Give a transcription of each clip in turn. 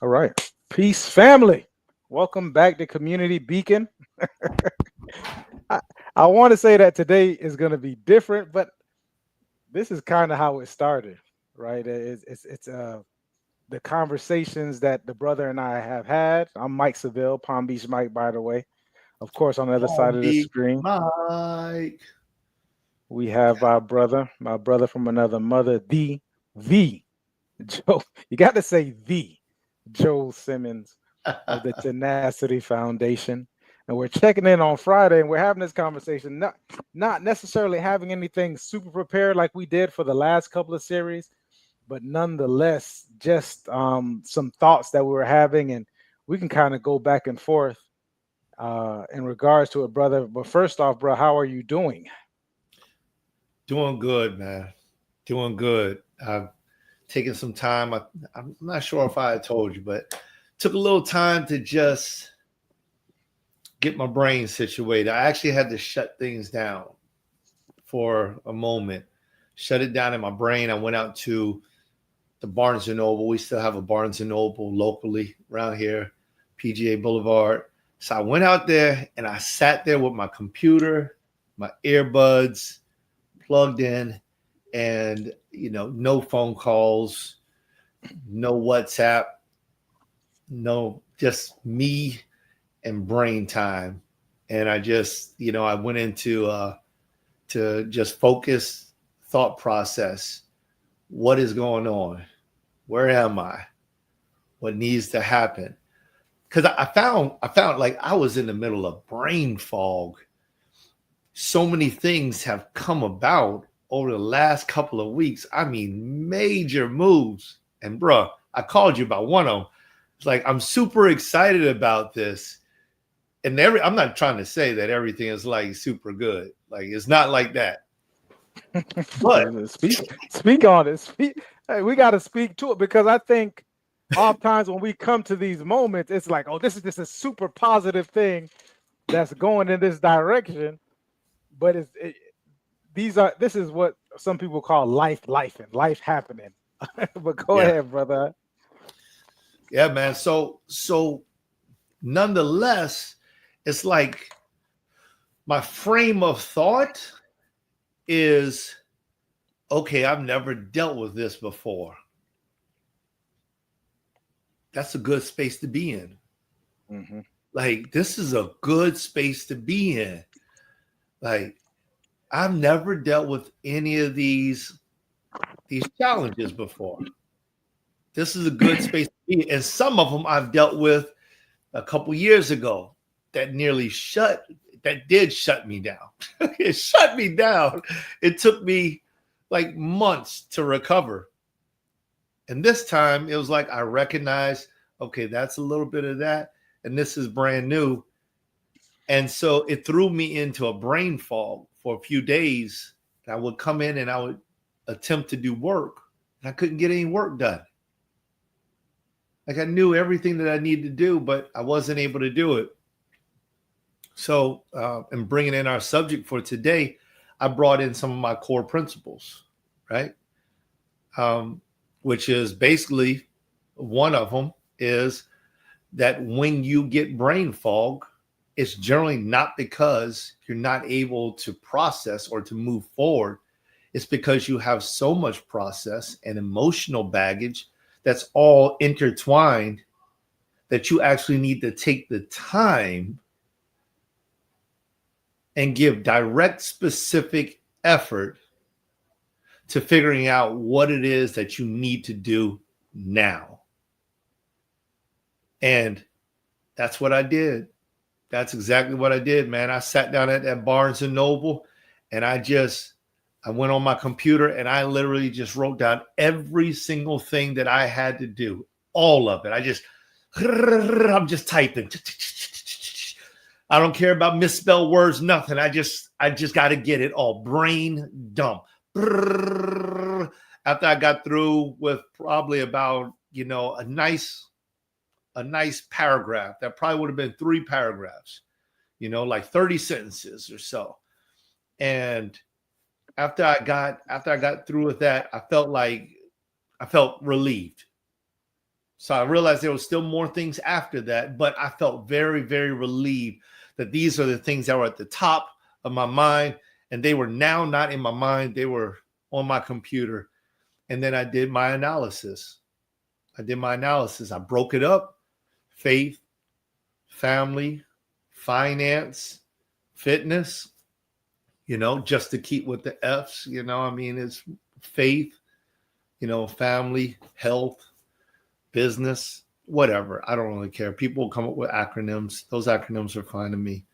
All right. Peace, family. Welcome back to Community Beacon. I, I want to say that today is going to be different, but this is kind of how it started, right? It's the conversations that the brother and I have had. I'm Mike Seville, Palm Beach Mike, by the way. Of course, on the other side Palm of the Beach screen, Mike. we have my brother from another mother, the Joe. You got to say the Joel Simmons of the Tenacity Foundation. And we're checking in on Friday and we're having this conversation, not necessarily having anything super prepared like we did for the last couple of series, but nonetheless, just some thoughts that we were having, and we can kind of go back and forth in regards to it, brother. But first off, bro, how are you doing? Doing good, man. Doing good. I've taken some time. I'm not sure if I had told you, but took a little time to just get my brain situated. I actually had to shut things down for a moment, shut it down in my brain. I went out to the Barnes and Noble. We still have a Barnes and Noble locally around here, PGA Boulevard. So I went out there and I sat there with my computer, my earbuds plugged in, and no phone calls, no WhatsApp, no, just me and brain time. And I just, I went into to just focus thought process. What is going on? Where am I? What needs to happen? Because I found like I was in the middle of brain fog. So many things have come about over the last couple of weeks. I mean, major moves. And bruh, I called you about one of them. It's like, I'm super excited about this. And I'm not trying to say that everything is like super good. Like, it's not like that. But speak on it. Hey, we got to speak to it because I think oftentimes when we come to these moments, it's like, oh, this is just a super positive thing that's going in this direction. But this is what some people call life and life happening. But go yeah, ahead, brother. yeah, man. So nonetheless, it's like my frame of thought is okay. I've never dealt with this before. That's a good space to be in. Mm-hmm. Like, this is a good space to be in. Like, I've never dealt with any of these challenges before. This is a good space to be in. And some of them I've dealt with a couple years ago that did shut me down. It shut me down. It took me like months to recover. And this time it was like I recognized, okay, that's a little bit of that. And this is brand new. And so it threw me into a brain fog for a few days. I would come in and I would attempt to do work, and I couldn't get any work done. Like, I knew everything that I needed to do, but I wasn't able to do it. So, in bringing in our subject for today, I brought in some of my core principles, right? Which is basically, one of them is that when you get brain fog, it's generally not because you're not able to process or to move forward. It's because you have so much process and emotional baggage that's all intertwined that you actually need to take the time and give direct, specific effort to figuring out what it is that you need to do now. And that's what I did. That's exactly what I did, man. I sat down at that Barnes and Noble and I went on my computer and I literally just wrote down every single thing that I had to do, all of it. I'm just typing. I don't care about misspelled words, nothing. I just got to get it all. Brain dump. After I got through with probably about, a nice paragraph, that probably would have been 3 paragraphs, like 30 sentences or so. And after I got through with that, I felt relieved. So I realized there was still more things after that, but I felt very, very relieved that these are the things that were at the top of my mind, and they were now not in my mind. They were on my computer. And then I did my analysis. I broke it up: faith, family, finance, fitness, just to keep with the F's, I mean, it's faith, family, health, business, whatever. I don't really care. People come up with acronyms. Those acronyms are fine to me.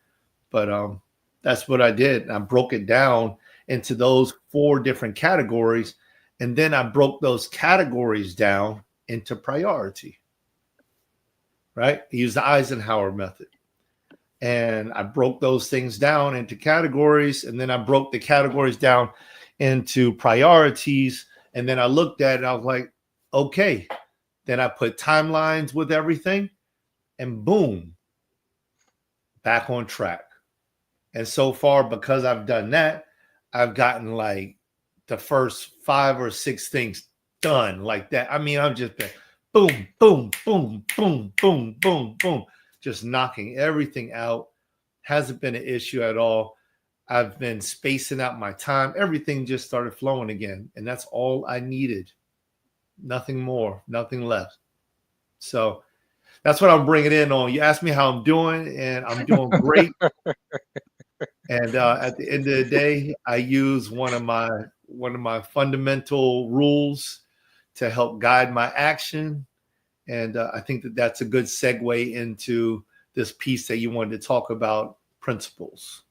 But that's what I did. I broke it down into those 4 different categories. And then I broke those categories down into priority, right? I used the Eisenhower method. And I broke those things down into categories. And then I broke the categories down into priorities. And then I looked at it. I was like, okay. Then I put timelines with everything. And boom, back on track. And so far, because I've done that, I've gotten like the first 5 or 6 things done like that. I mean, I've just been boom, boom, boom, boom, boom, boom, boom, just knocking everything out. Hasn't been an issue at all. I've been spacing out my time. Everything just started flowing again. And that's all I needed. Nothing more, nothing less. So that's what I'm bringing in on. You asked me how I'm doing, and I'm doing great. And at the end of the day, I use one of my fundamental rules to help guide my action. And I think that that's a good segue into this piece that you wanted to talk about, principles.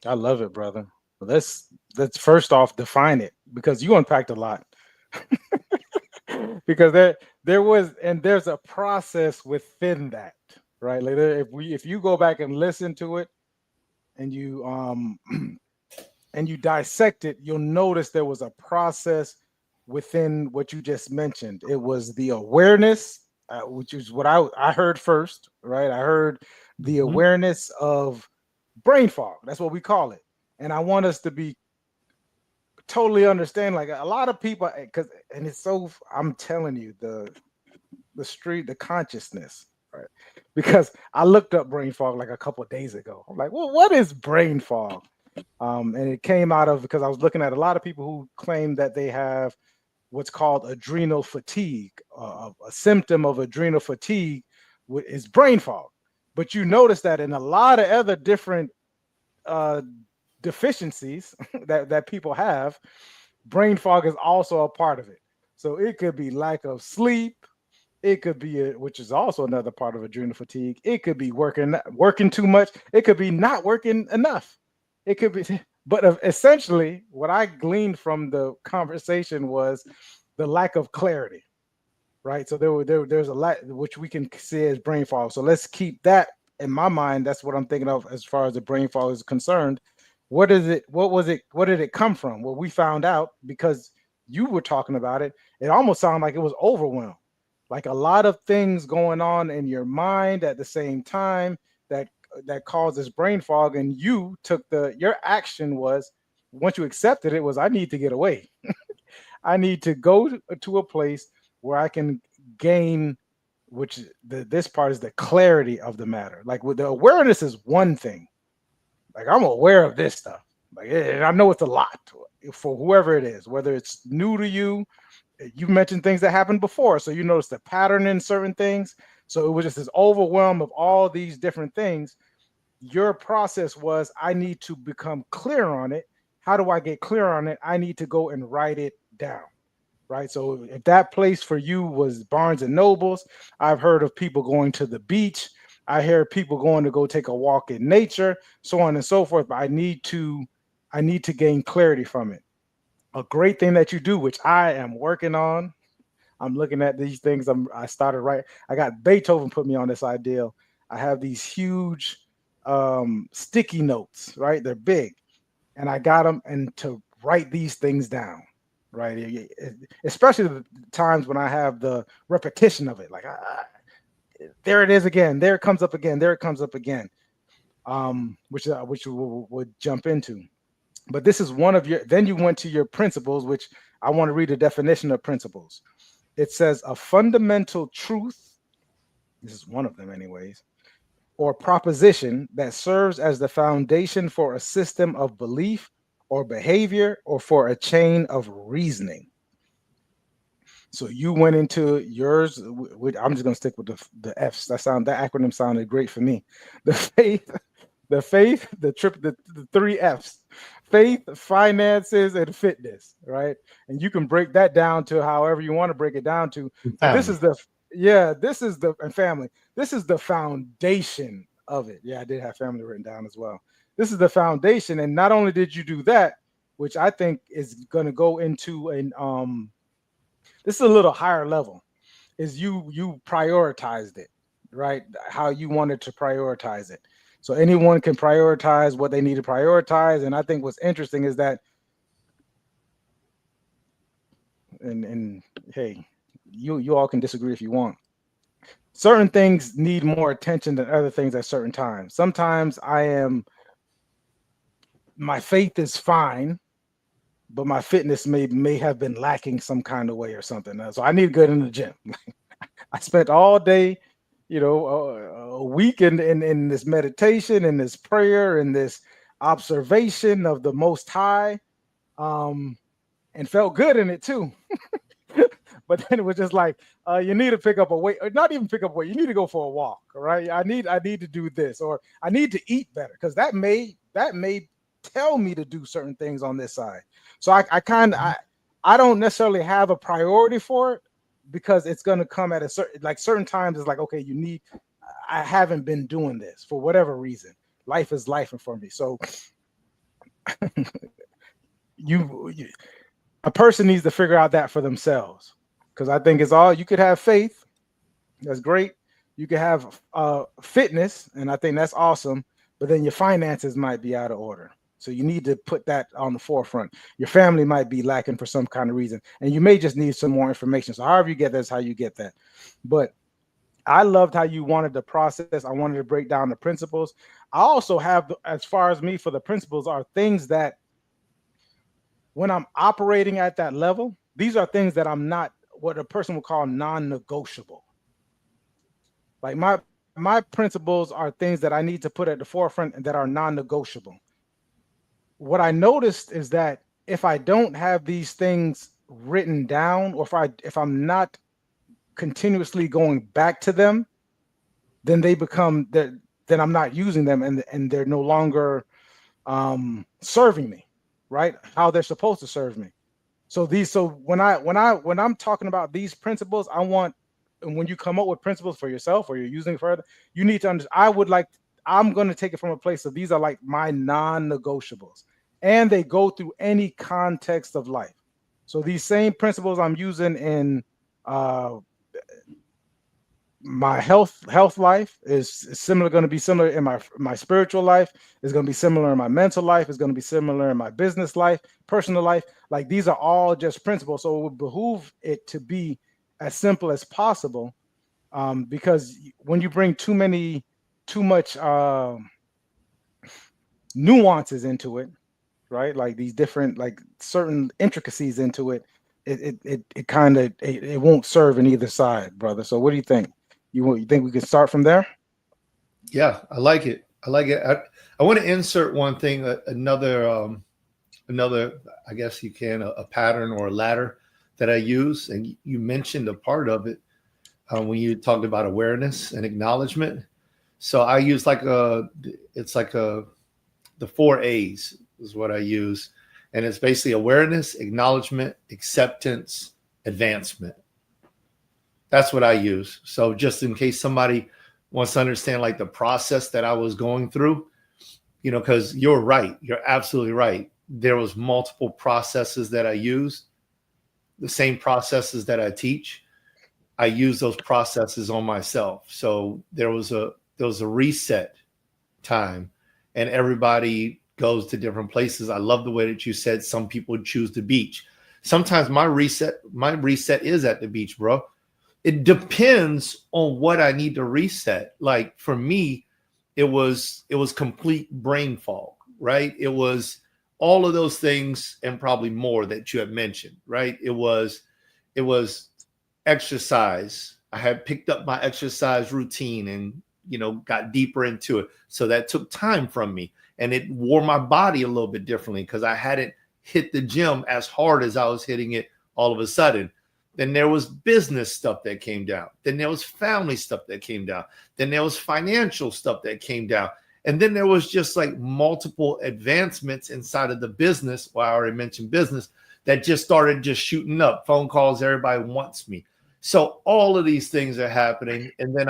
I love it, brother. Let's first off define it, because you unpacked a lot. Because there's a process within that, right? Like if you go back and listen to it, and you and you dissect it, you'll notice there was a process within what you just mentioned. It was the awareness, which is what I heard first, right? I heard the awareness of brain fog. That's what we call it. And I want us to be totally understand, like a lot of people, and it's so, I'm telling you, the consciousness, right? Because I looked up brain fog like a couple of days ago. I'm like, well, what is brain fog? And it came out of, because I was looking at a lot of people who claim that they have what's called adrenal fatigue. A symptom of adrenal fatigue is brain fog. But you notice that in a lot of other different deficiencies that people have, brain fog is also a part of it. So it could be lack of sleep. It could be, which is also another part of adrenal fatigue. It could be working too much. It could be not working enough. It could be, but essentially, what I gleaned from the conversation was the lack of clarity, right? So there's a lot which we can see as brain fog. So let's keep that in my mind. That's what I'm thinking of as far as the brain fog is concerned. What is it? What was it? What did it come from? Well, we found out because you were talking about it. It almost sounded like it was overwhelmed. Like a lot of things going on in your mind at the same time that causes brain fog, and you took your action was, once you accepted it, was I need to get away. I need to go to a place where I can gain, which this part is the clarity of the matter. Like with the awareness is one thing. Like I'm aware of this stuff. Like, and I know it's a lot for whoever it is, whether it's new to you. You mentioned things that happened before, so you notice the pattern in certain things. So it was just this overwhelm of all these different things. Your process was, I need to become clear on it. How do I get clear on it? I need to go and write it down, right? So if that place for you was Barnes and Nobles, I've heard of people going to the beach. I hear people going to go take a walk in nature, so on and so forth. But I need to gain clarity from it. A great thing that you do, which I am working on. I'm looking at these things. I started right. I got Beethoven put me on this idea. I have these huge sticky notes, right? They're big, and I got them and to write these things down, right? Especially the times when I have the repetition of it, like there it is again, there it comes up again, there it comes up again, which we'll jump into. But this is one of your, then you went to your principles, which I want to read the definition of principles. It says a fundamental truth, this is one of them, anyways, or proposition that serves as the foundation for a system of belief or behavior or for a chain of reasoning. So you went into yours. I'm just gonna stick with the F's. That acronym sounded great for me. The faith, the three F's: faith, finances, and fitness. Right, and you can break that down to however you want to break it down to. So this Family. is the yeah, this is the and family. This is the foundation of it. Yeah, I did have family written down as well. This is the foundation, and not only did you do that, which I think is going to go into an this is a little higher level, is you prioritized it, right? How you wanted to prioritize it. So anyone can prioritize what they need to prioritize. And I think what's interesting is that, and hey, you all can disagree if you want. Certain things need more attention than other things at certain times. Sometimes my faith is fine, but my fitness may have been lacking some kind of way or something. So I need to get in the gym. I spent all day, a week in this meditation, in this prayer, in this observation of the Most High, and felt good in it too. But then it was just like, you need to pick up a weight, or not even pick up weight. You need to go for a walk, all right? I need to do this, or I need to eat better, because that may tell me to do certain things on this side. So I don't necessarily have a priority for it, because it's going to come at a certain times. It's like, okay, I haven't been doing this for whatever reason. Life is life for me. So you a person needs to figure out that for themselves, because I think it's all you could have faith. That's great. You could have fitness, and I think that's awesome. But then your finances might be out of order. So you need to put that on the forefront. Your family might be lacking for some kind of reason, and you may just need some more information. So however you get that's how you get that. But I loved how you wanted the process. I wanted to break down the principles. I also have, as far as me, for the principles are things that when I'm operating at that level, these are things that I'm not, what a person would call non-negotiable. Like my principles are things that I need to put at the forefront and that are non-negotiable. What I noticed is that if I don't have these things written down, or if I'm not continuously going back to them, then they become that then I'm not using them, and they're no longer serving me, right? How they're supposed to serve me. So when I'm talking about these principles, I want, and when you come up with principles for yourself or you're using it further, you need to understand. I'm going to take it from a place of these are like my non-negotiables, and they go through any context of life. So these same principles I'm using in my health life is similar, going to be similar in my spiritual life, is going to be similar in my mental life, is going to be similar in my business life, personal life. Like, these are all just principles, so it would behoove it to be as simple as possible, because when you bring too much nuances into it, right, like these different, like certain intricacies into it, it kind of it won't serve in either side, brother. So what do you think? You think we can start from there? Yeah, I like it. I like it. I want to insert one thing, another, I guess you can, a pattern or a ladder that I use. And you mentioned a part of it when you talked about awareness and acknowledgement. So I use the 4 A's is what I use. And it's basically awareness, acknowledgement, acceptance, advancement. That's what I use. So just in case somebody wants to understand like the process that I was going through, because you're right. You're absolutely right. There was multiple processes that I used, the same processes that I teach. I use those processes on myself. So there was a reset time, and everybody goes to different places. I love the way that you said some people choose the beach. Sometimes my reset is at the beach, bro. It depends on what I need to reset. Like for me, it was complete brain fog, right? It was all of those things and probably more that you have mentioned, right? It was exercise. I had picked up my exercise routine and, got deeper into it. So that took time from me, and it wore my body a little bit differently because I hadn't hit the gym as hard as I was hitting it all of a sudden. Then there was business stuff that came down. Then there was family stuff that came down. Then there was financial stuff that came down. And then there was just like multiple advancements inside of the business. Well, I already mentioned business that just started just shooting up. Phone calls, everybody wants me. So all of these things are happening. And then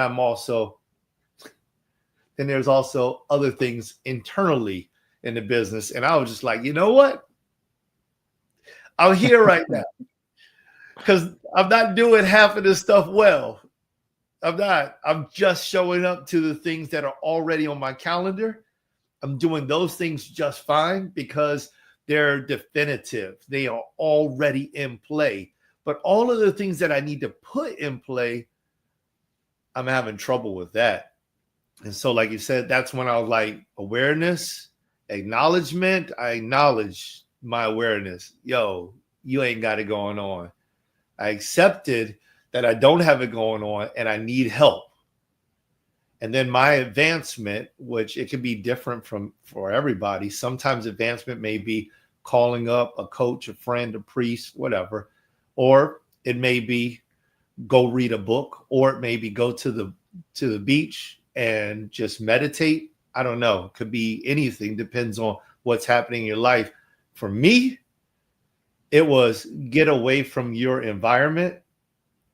there's also other things internally in the business. And I was just like, you know what? I'm here right now because I'm not doing half of this stuff well. I'm not. I'm just showing up to the things that are already on my calendar. I'm doing those things just fine because they're definitive. They are already in play. But all of the things that I need to put in play, I'm having trouble with that. And so, like you said, that's when I was like, awareness, acknowledgement. I acknowledge my awareness. Yo, you ain't got it going on. I accepted that I don't have it going on and I need help. And then my advancement, which it can be different for everybody. Sometimes advancement may be calling up a coach, a friend, a priest, whatever. Or it may be go read a book, or it may be go to the beach and just meditate. I don't know. It could be anything. Depends on what's happening in your life. For me, it was get away from your environment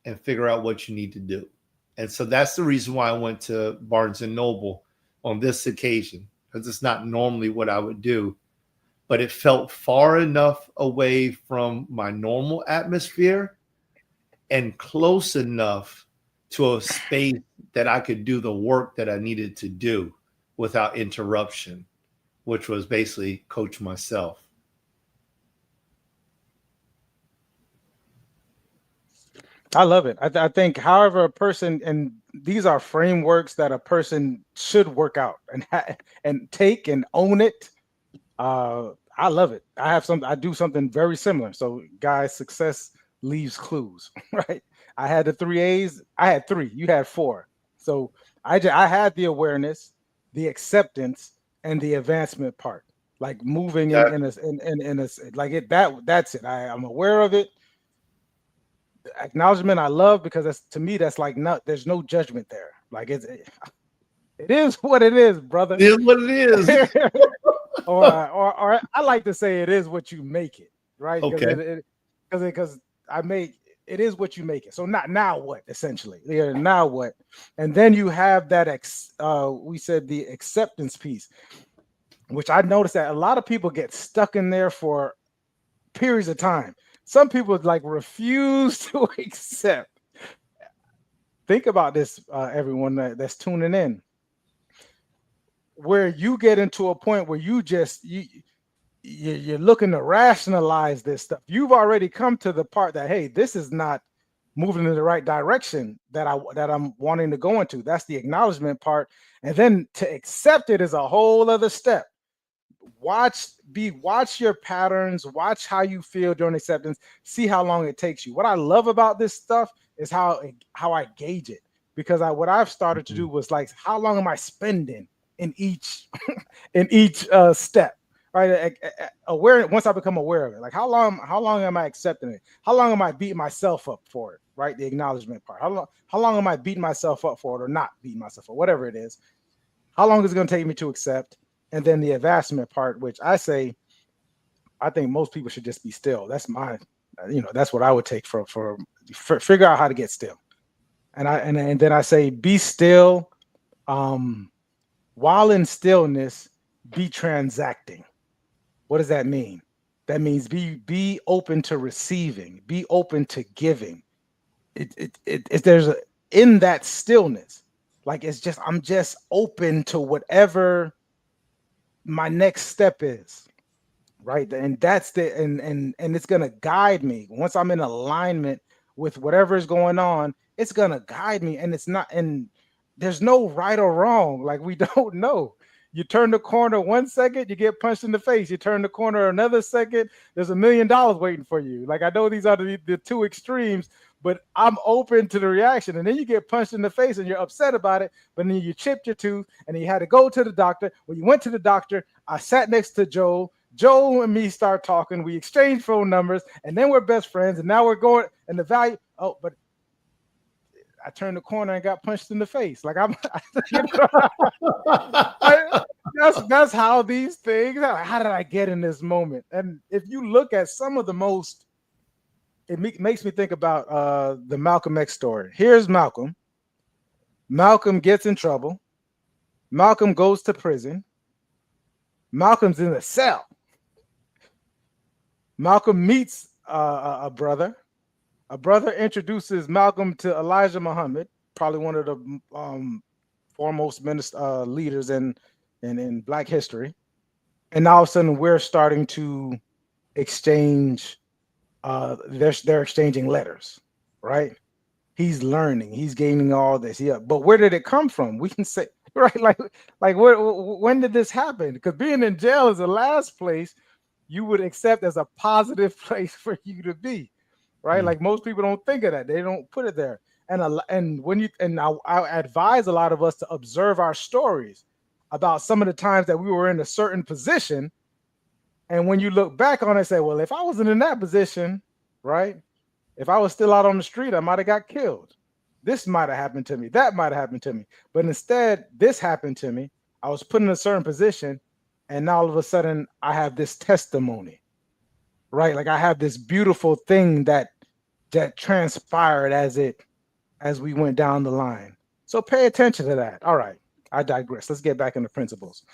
and figure out what you need to do. And so that's the reason why I went to Barnes and Noble on this occasion, because it's not normally what I would do, but it felt far enough away from my normal atmosphere and close enough to a space that I could do the work that I needed to do without interruption, which was basically coach myself. I love it. I think, however, a person, and these are frameworks that a person should work out and take and own it. I love it. I do something very similar. So, guys, success leaves clues, right? I had the 3 A's. I had 3. You had 4. So I had the awareness, the acceptance, and the advancement part, like moving in a like it. That's it. I'm aware of it. Acknowledgement I love, because that's, to me, that's like, there's no judgment there. Like it is what it is, brother. It is what it is. or I like to say it is what you make it, right? Okay. Because I make it is what you make it. So not now what, essentially. Yeah, now what? And then you have that we said the acceptance piece, which I noticed that a lot of people get stuck in there for periods of time. Some people like refuse to accept. Think about this, everyone that's tuning in, where you get into a point where you're looking to rationalize this stuff. You've already come to the part that, hey, this is not moving in the right direction that I'm wanting to go into. That's the acknowledgement part. And then to accept it is a whole other step. Watch your patterns, watch how you feel during acceptance, see how long it takes you. What I love about this stuff is how I gauge it, because what I've started to do was like, how long am I spending in each step, right? Aware. Once I become aware of it, like how long am I accepting it? How long am I beating myself up for it? Right, the acknowledgement part. How long am I beating myself up for it, or not beating myself up, whatever it is? How long is it going to take me to accept? And then the advancement part, which I think most people should just be still. That's that's what I would take for figure out how to get still. And then I say, be still. While in stillness, be transacting. What does that mean? That means be open to receiving, be open to giving. In that stillness, like I'm just open to whatever my next step is, right? And that's and it's gonna guide me. Once I'm in alignment with whatever is going on, it's gonna guide me. And it's not, and there's no right or wrong. Like, we don't know. You turn the corner 1 second, you get punched in the face. You turn the corner another second, there's $1 million waiting for you. Like I know these are the two extremes, but I'm open to the reaction. And then you get punched in the face and you're upset about it, but then you chipped your tooth and then you had to go to the doctor. When you went to the doctor, I sat next to Joel. Joel and me start talking. We exchange phone numbers, and then we're best friends. And now we're going, and the value. Oh, but I turned the corner and got punched in the face. Like I'm, you know, that's how these things. How did I get in this moment? And if you look at some of the most, it makes me think about the Malcolm X story. Here's Malcolm. Malcolm gets in trouble. Malcolm goes to prison. Malcolm's in a cell. Malcolm meets a brother. A brother introduces Malcolm to Elijah Muhammad, probably one of the foremost leaders in Black history. And now all of a sudden we're starting to exchange. They're exchanging letters, right? He's learning. He's gaining all this. Yeah, but where did it come from? We can say, right, like when did this happen? Because being in jail is the last place you would accept as a positive place for you to be, right? Like most people don't think of that. They don't put it there. And when you I advise a lot of us to observe our stories about some of the times that we were in a certain position. And when you look back on it, say, well, if I wasn't in that position, right? If I was still out on the street, I might have got killed. This might have happened to me. That might have happened to me. But instead, this happened to me. I was put in a certain position. And now all of a sudden I have this testimony, right? Like I have this beautiful thing that transpired as we went down the line. So pay attention to that. All right. I digress. Let's get back into principles.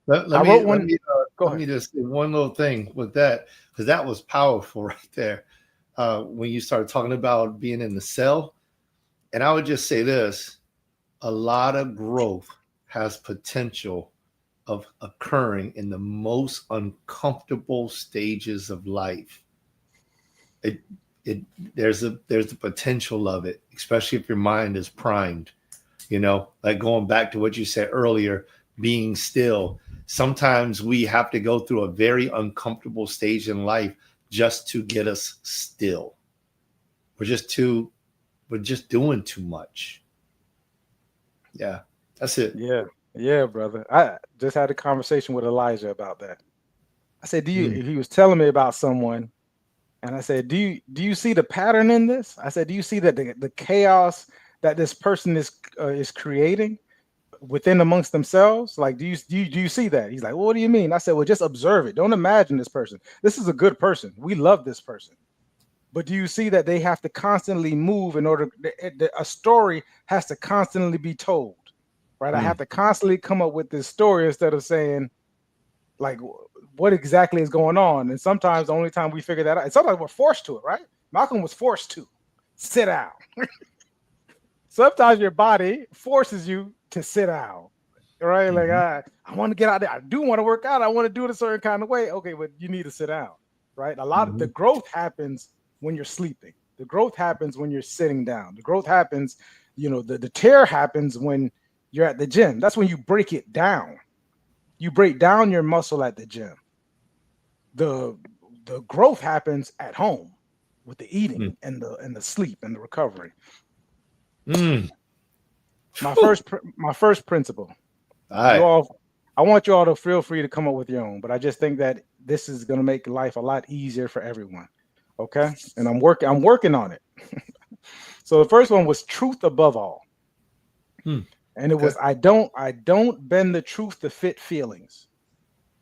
Let me just say one little thing with that, because that was powerful right there. When you started talking about being in the cell. And I would just say this, a lot of growth has potential of occurring in the most uncomfortable stages of life. There's the potential of it, especially if your mind is primed, like going back to what you said earlier, being still. Sometimes we have to go through a very uncomfortable stage in life just to get us still. We're just doing too much. Yeah, that's it. Yeah, brother. I just had a conversation with Elijah about that. I said, he was telling me about someone, and I said, do you see the pattern in this? I said, do you see that the chaos that this person is creating within amongst themselves? Like, do you see that? He's like, well, what do you mean? I said, well, just observe it. Don't imagine this person. This is a good person. We love this person. But do you see that they have to constantly move in order, a story has to constantly be told, right? I have to constantly come up with this story instead of saying, like, what exactly is going on? And sometimes the only time we figure that out, and sometimes we're forced to it, right? Malcolm was forced to sit down. Sometimes your body forces you to sit down, right? Like, I want to get out there. I do want to work out. I want to do it a certain kind of way. Okay, but you need to sit down, right? A lot of the growth happens when you're sleeping. The growth happens when you're sitting down. The growth happens, the tear happens when you're at the gym. That's when you break it down. You break down your muscle at the gym. The growth happens at home with the eating and the sleep and the recovery. My first principle. All right. I want you all to feel free to come up with your own, but I just think that this is going to make life a lot easier for everyone. Okay, and I'm working on it. So the first one was truth above all, and it was I don't bend the truth to fit feelings.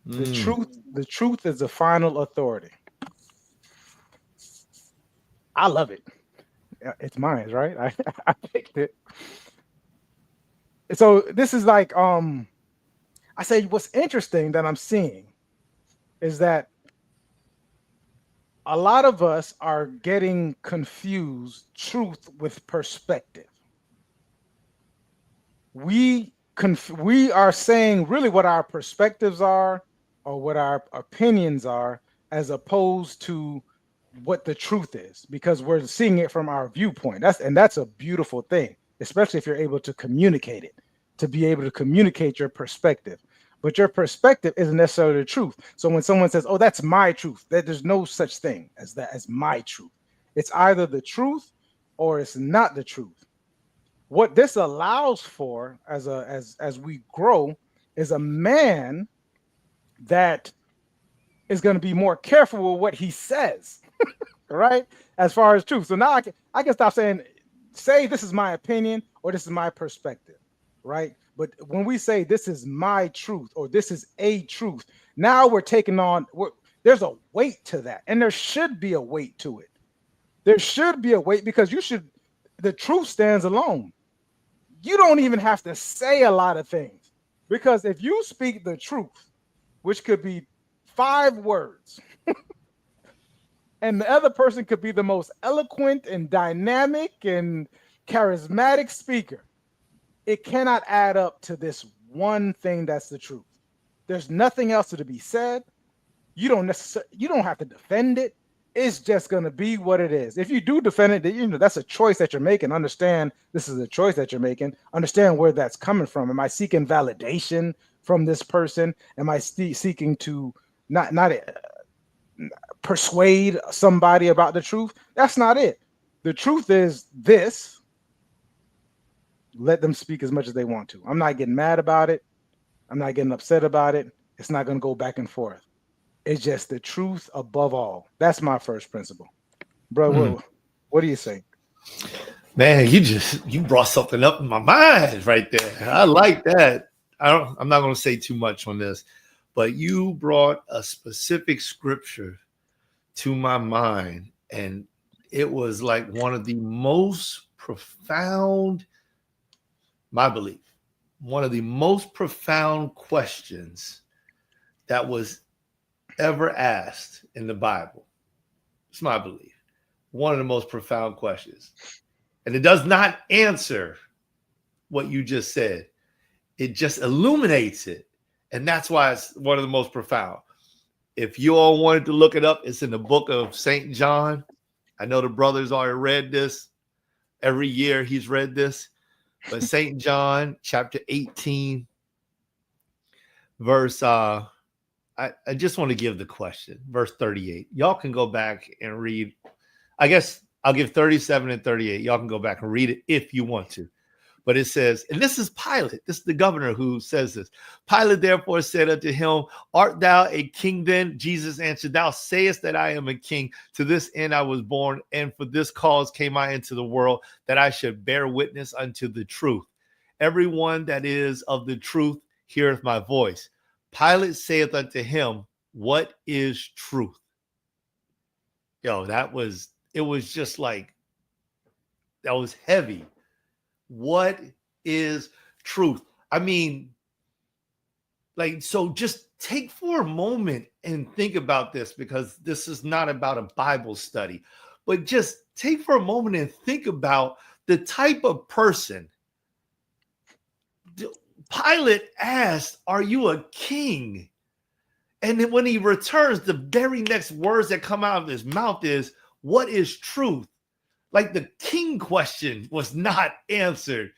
The truth is the final authority. I love it. It's mine, right? I picked it. So this is like I say what's interesting that I'm seeing is that a lot of us are getting confused truth with perspective. We are saying really what our perspectives are or what our opinions are as opposed to what the truth is, because we're seeing it from our viewpoint. That's a beautiful thing, especially if you're able to communicate it, to be able to communicate your perspective. but your perspective isn't necessarily the truth. So when someone says, "Oh, that's my truth," that there's no such thing as that as my truth. It's either the truth or it's not the truth. What this allows for as we grow is a man that is going to be more careful with what he says, right? As far as truth. So now I can stop saying, say this is my opinion or this is my perspective, right? But when we say this is my truth or this is a truth, now we're taking on, there's a weight to that. And there should be a weight to it. There should be a weight because the truth stands alone. You don't even have to say a lot of things because if you speak the truth, which could be 5 words, and the other person could be the most eloquent and dynamic and charismatic speaker, it cannot add up to this one thing that's the truth. There's nothing else to be said. You don't have to defend it. It's just going to be what it is. If you do defend it, that's a choice that you're making. Understand this is a choice that you're making. Understand where that's coming from. Am I seeking validation from this person? Am I seeking to not persuade somebody about the truth? That's not it. The truth is this. Let them speak as much as they want to. I'm not getting mad about it. I'm not getting upset about it. It's not going to go back and forth. It's just the truth above all. That's my first principle. Bro, what do you think? Man, you brought something up in my mind right there. I like that. I'm not going to say too much on this, but you brought a specific scripture to my mind, and it was like one of the most profound, my belief, one of the most profound questions that was ever asked in the Bible. It's my belief. One of the most profound questions. And it does not answer what you just said. It just illuminates it. And that's why it's one of the most profound. If you all wanted to look it up, it's in the book of St. John. I know the brother's already read this. Every year he's read this. But St. John chapter 18, verse I just want to give the question, verse 38. Y'all can go back and read. I guess I'll give 37 and 38. Y'all can go back and read it if you want to. But it says, and this is Pilate. This is the governor who says this. Pilate therefore said unto him, art thou a king then? Jesus answered, thou sayest that I am a king. To this end I was born, and for this cause came I into the world, that I should bear witness unto the truth. Everyone that is of the truth heareth my voice. Pilate saith unto him, what is truth? Yo, it was just like, that was heavy. What is truth? I mean, like, so just take for a moment and think about this, because this is not about a Bible study, but just take for a moment and think about the type of person. Pilate asked, are you a king? And then when he returns, the very next words that come out of his mouth is, what is truth? Like, the king question was not answered,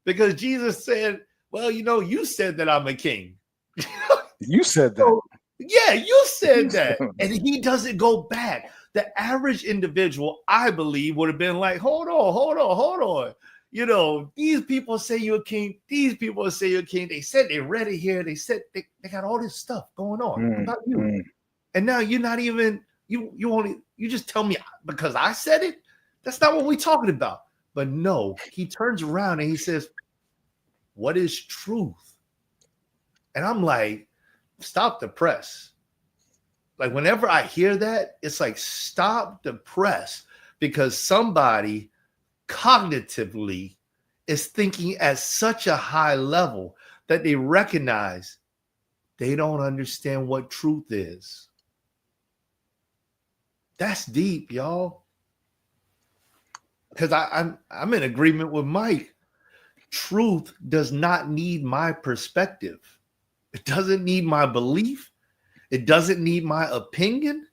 because Jesus said, well, you said that I'm a king. You said that. So, yeah, you said that. And he doesn't go back. The average individual, I believe, would have been like, hold on. These people say you're a king. These people say you're a king. They said they read it here. They said they got all this stuff going on about you. And now you're not even, you just tell me because I said it. That's not what we're talking about. But no, he turns around and he says, what is truth? And I'm like, stop the press. Like, whenever I hear that, it's like, stop the press, because somebody cognitively is thinking at such a high level that they recognize they don't understand what truth is. That's deep, y'all. Because I'm in agreement with Mike. Truth does not need my perspective. It doesn't need my belief. It doesn't need my opinion.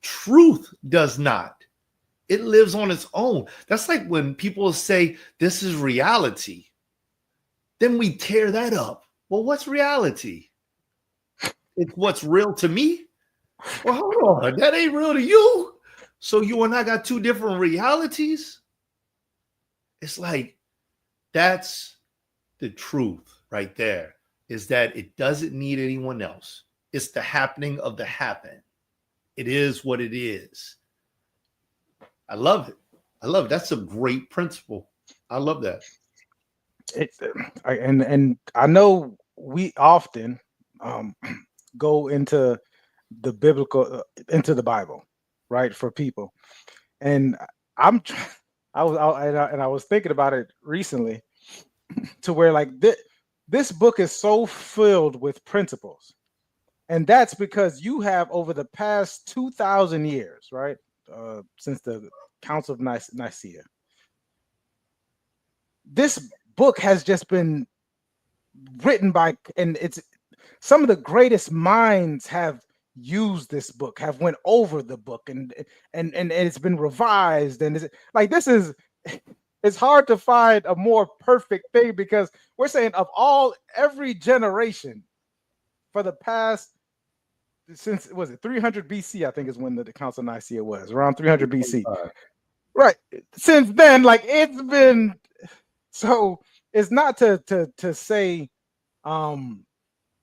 Truth does not. It lives on its own. That's like when people say this is reality. Then we tear that up Well, what's reality? It's what's real to me. Well, hold on, that ain't real to you. So you and I got two different realities. It's like that's the truth right there. Is that it doesn't need anyone else. It's the happening of the happen. It is what it is. I love it. I love it. That's a great principle. I love that. And I know we often go into the biblical into the Bible, right, for people. And I'm I was and I was thinking about it recently to where like this book is so filled with principles. And that's because you have over the past 2,000 years, right, since the Council of Nicaea, this book has just been written by, and it's some of the greatest minds have used this book, have went over the book, and it's been revised, and it's like this is it's hard to find a more perfect thing because we're saying of every generation for the past, since was it 300 BC, I think is when the Council of Nicaea was, around 300 BC. Right. Since then, like it's been, so it's not to say, and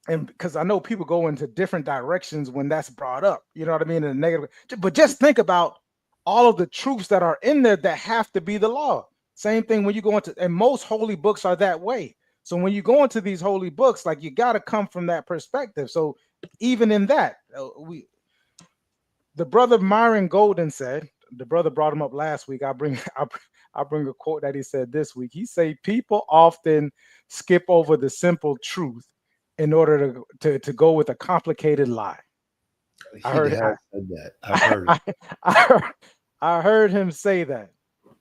because I know people go into different directions when that's brought up, you know what I mean, in a negative, but just think about all of the truths that are in there that have to be the law. Same thing when you go into, and most holy books are that way. So when you go into these holy books, like you got to come from that perspective. So even in that, the brother Myron Golden said, the brother brought him up last week. I bring a quote that he said this week. He said, people often skip over the simple truth in order to go with a complicated lie. I heard that. I've heard it. I heard him say that.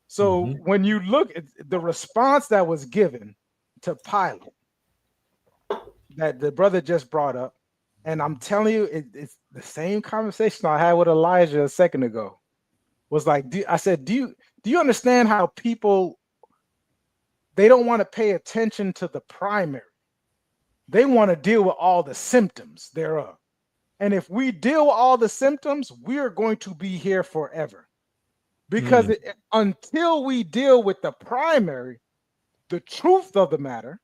So when you look at the response that was given to Pilate, that the brother just brought up, and I'm telling you, it's the same conversation I had with Elijah a second ago. Was like, I said, do you understand how people, they don't want to pay attention to the primary? They want to deal with all the symptoms thereof. And if we deal with all the symptoms, we're going to be here forever. Because until we deal with the primary, the truth of the matter,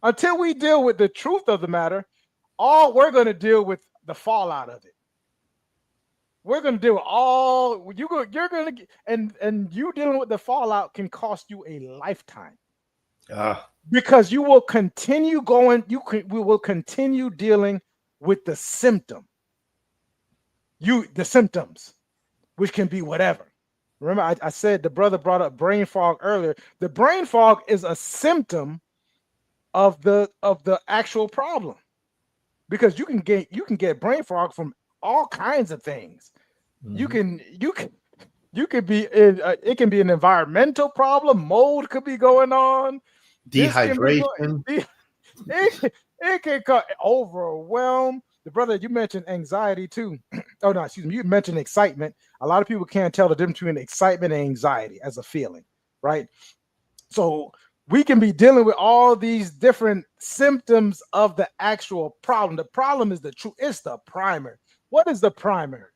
until we deal with the truth of the matter, all we're going to deal with the fallout of it. We're going to do all you're going to, and you dealing with the fallout can cost you a lifetime. Because you will continue going, we will continue dealing with the symptom. The symptoms, which can be whatever. Remember, I said the brother brought up brain fog earlier. The brain fog is a symptom of the actual problem. Because you can get brain fog from all kinds of things. You can be in, it can be an environmental problem. Mold could be going on. Dehydration. It can overwhelm. The brother, you mentioned anxiety too. Oh no, excuse me. You mentioned excitement. A lot of people can't tell the difference between excitement and anxiety as a feeling, right? So we can be dealing with all these different symptoms of the actual problem. The problem is the truth. It's the primary. What is the primary?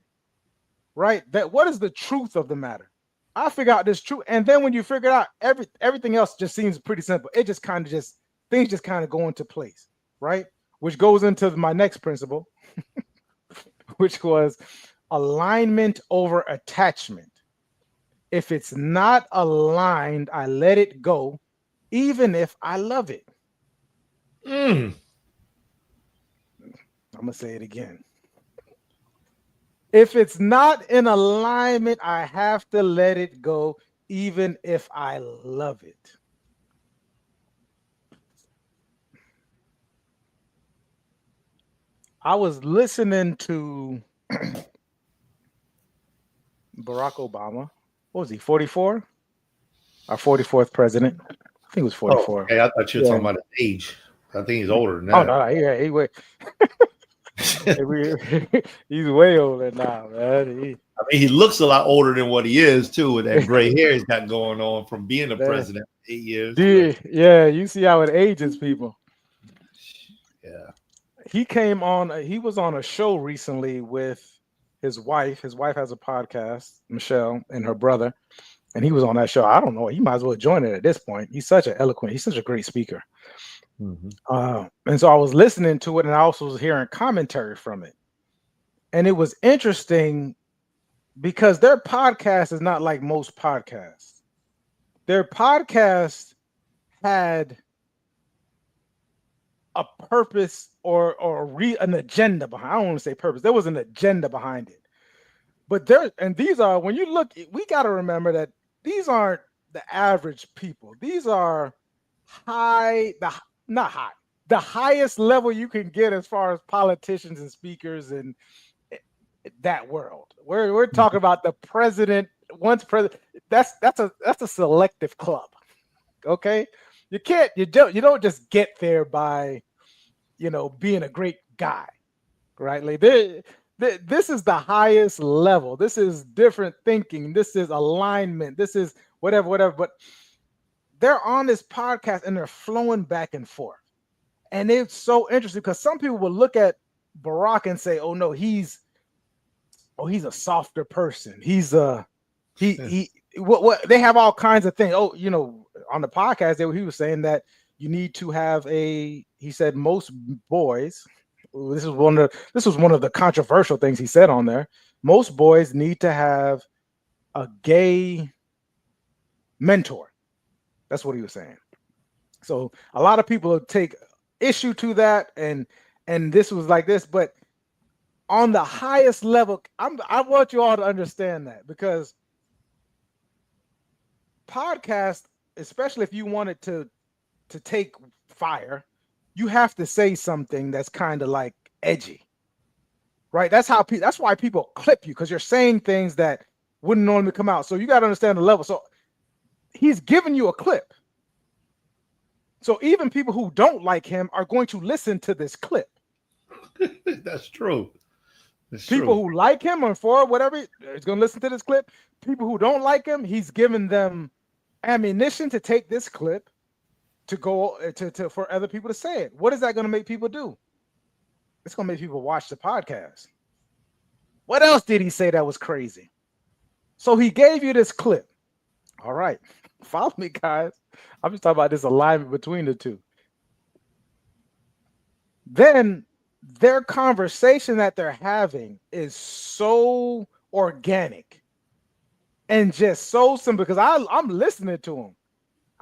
Right? What is the truth of the matter? I figure out this truth, and then when you figure it out, everything else just seems pretty simple. It just kind of things just kind of go into place, right? Which goes into my next principle, which was alignment over attachment. If it's not aligned, I let it go, even if I love it. I'm gonna say it again. If it's not in alignment, I have to let it go, even if I love it. I was listening to Barack Obama. What was he, 44? Our 44th president. I think it was 44. Oh, okay. I thought you were talking about his age. I think he's older than that. Oh, no, he way. He's way older now, man. I mean, he looks a lot older than what he is too, with that gray hair he's got going on from being a president for 8 years. Yeah, you see how it ages people. Yeah. He came on. He was on a show recently with his wife. His wife has a podcast, Michelle, and her brother, and he was on that show. I don't know. He might as well join it at this point. He's such an eloquent. He's such a great speaker. Hmm. And so I was listening to it, and I also was hearing commentary from it, and it was interesting because their podcast is not like most podcasts. Their podcast had a purpose or an agenda behind. I don't want to say purpose. There was an agenda behind it. But there, and these are, when you look, we got to remember that these aren't the average people. These are high, not high, the highest level you can get as far as politicians and speakers and that world. We're talking about the president, once president. That's a selective club. Okay, you don't just get there by being a great guy, right? Like this is the highest level. This is different thinking. This is alignment. This is whatever. But they're on this podcast and they're flowing back and forth, and it's so interesting because some people will look at Barack and say, "Oh no, he's a softer person. He's a he what they have all kinds of things." Oh, on the podcast he was saying that you need to have he said most boys, this was one of the controversial things he said on there. Most boys need to have a gay mentor. That's what he was saying. So a lot of people take issue to that, and this was like this, but on the highest level, I want you all to understand that, because podcast, especially if you want it to take fire, you have to say something that's kind of like edgy, right? That's why people clip you, because you're saying things that wouldn't normally come out. So you got to understand the level. So he's giving you a clip. So even people who don't like him are going to listen to this clip. That's true. People who like him or for whatever, is going to listen to this clip. People who don't like him, he's giving them ammunition to take this clip to go to for other people to say it. What is that going to make people do? It's going to make people watch the podcast. What else did he say that was crazy? So he gave you this clip. All right, follow me, guys. I'm just talking about this alignment between the two. Then their conversation that they're having is so organic and just so simple, because I'm listening to him.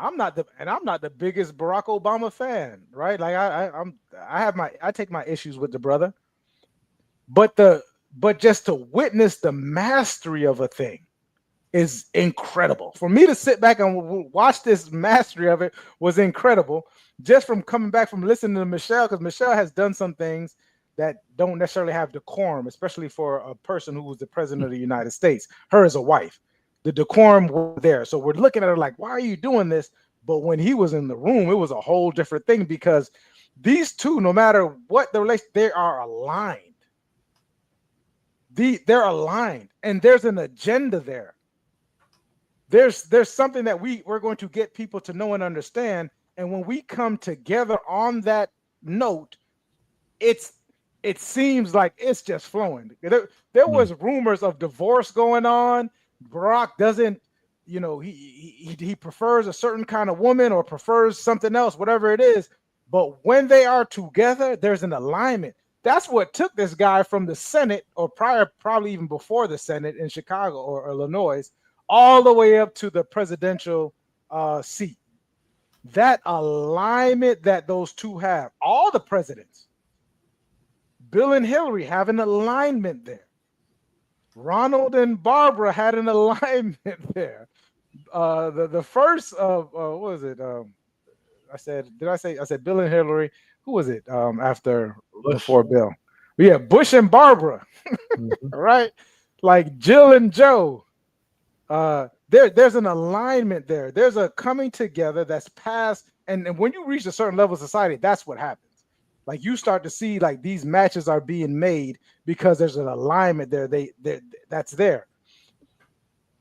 I'm not the biggest Barack Obama fan, right? Like I take my issues with the brother, but just to witness the mastery of a thing is incredible. For me to sit back and watch this mastery of it was incredible, just from coming back from listening to Michelle, because Michelle has done some things that don't necessarily have decorum, especially for a person who was the president of the United States. Her as a wife, the decorum was there. So we're looking at her like, why are you doing this? But when he was in the room, it was a whole different thing, because these two, no matter what the relation, they are aligned. They're aligned, and there's an agenda there. There's something that we're going to get people to know and understand. And when we come together on that note, it seems like it's just flowing. There was rumors of divorce going on. Barack doesn't, he prefers a certain kind of woman or prefers something else, whatever it is. But when they are together, there's an alignment. That's what took this guy from the Senate, or probably even before the Senate in Chicago or Illinois, all the way up to the presidential seat. That alignment that those two have, all the presidents, Bill and Hillary have an alignment there. Ronald and Barbara had an alignment there. The first of what was it? I said Bill and Hillary? Who was it? After Bush. Before Bill? Yeah, Bush and Barbara, right? Like Jill and Joe. There's an alignment there. There's a coming together that's past, and when you reach a certain level of society, that's what happens. Like you start to see like these matches are being made because there's an alignment there. That's there.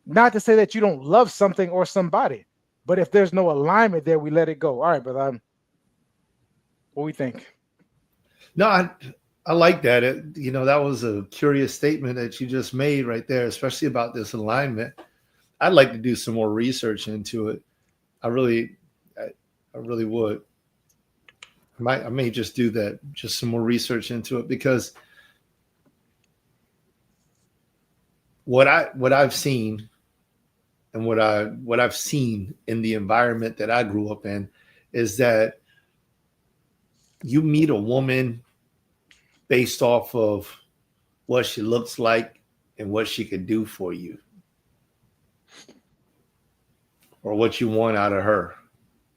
Not to say that you don't love something or somebody, but if there's no alignment there, we let it go. All right, brother. What do we think? No, I like that. That was a curious statement that you just made right there, especially about this alignment. I'd like to do some more research into it. I really, I really would. I may just do that, just some more research into it, because what I've seen and what I've seen in the environment that I grew up in is that you meet a woman based off of what she looks like and what she can do for you, or what you want out of her.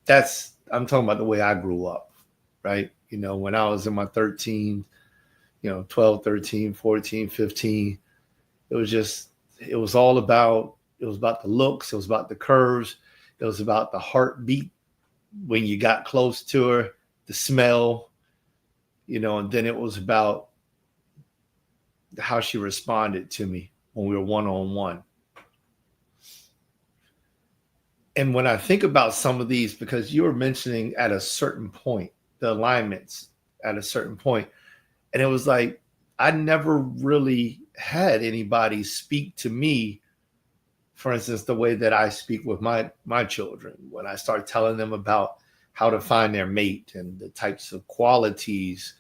I'm talking about the way I grew up, right? When I was in my 13, 12, 13, 14, 15, it was just, it was about the looks, it was about the curves, it was about the heartbeat when you got close to her, the smell, and then it was about how she responded to me when we were one-on-one. And when I think about some of these, because you were mentioning at a certain point, the alignments at a certain point, and it was like, I never really had anybody speak to me, for instance, the way that I speak with my children, when I start telling them about how to find their mate and the types of qualities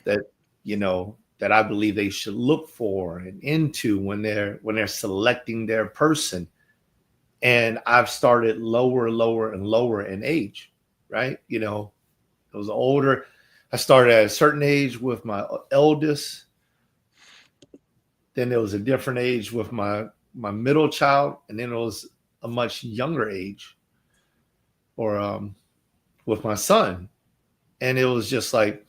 that, that I believe they should look for and into when they're selecting their person. And I've started lower, lower, and lower in age, right? It was older. I started at a certain age with my eldest. Then there was a different age with my middle child, and then it was a much younger age, or with my son. And it was just like,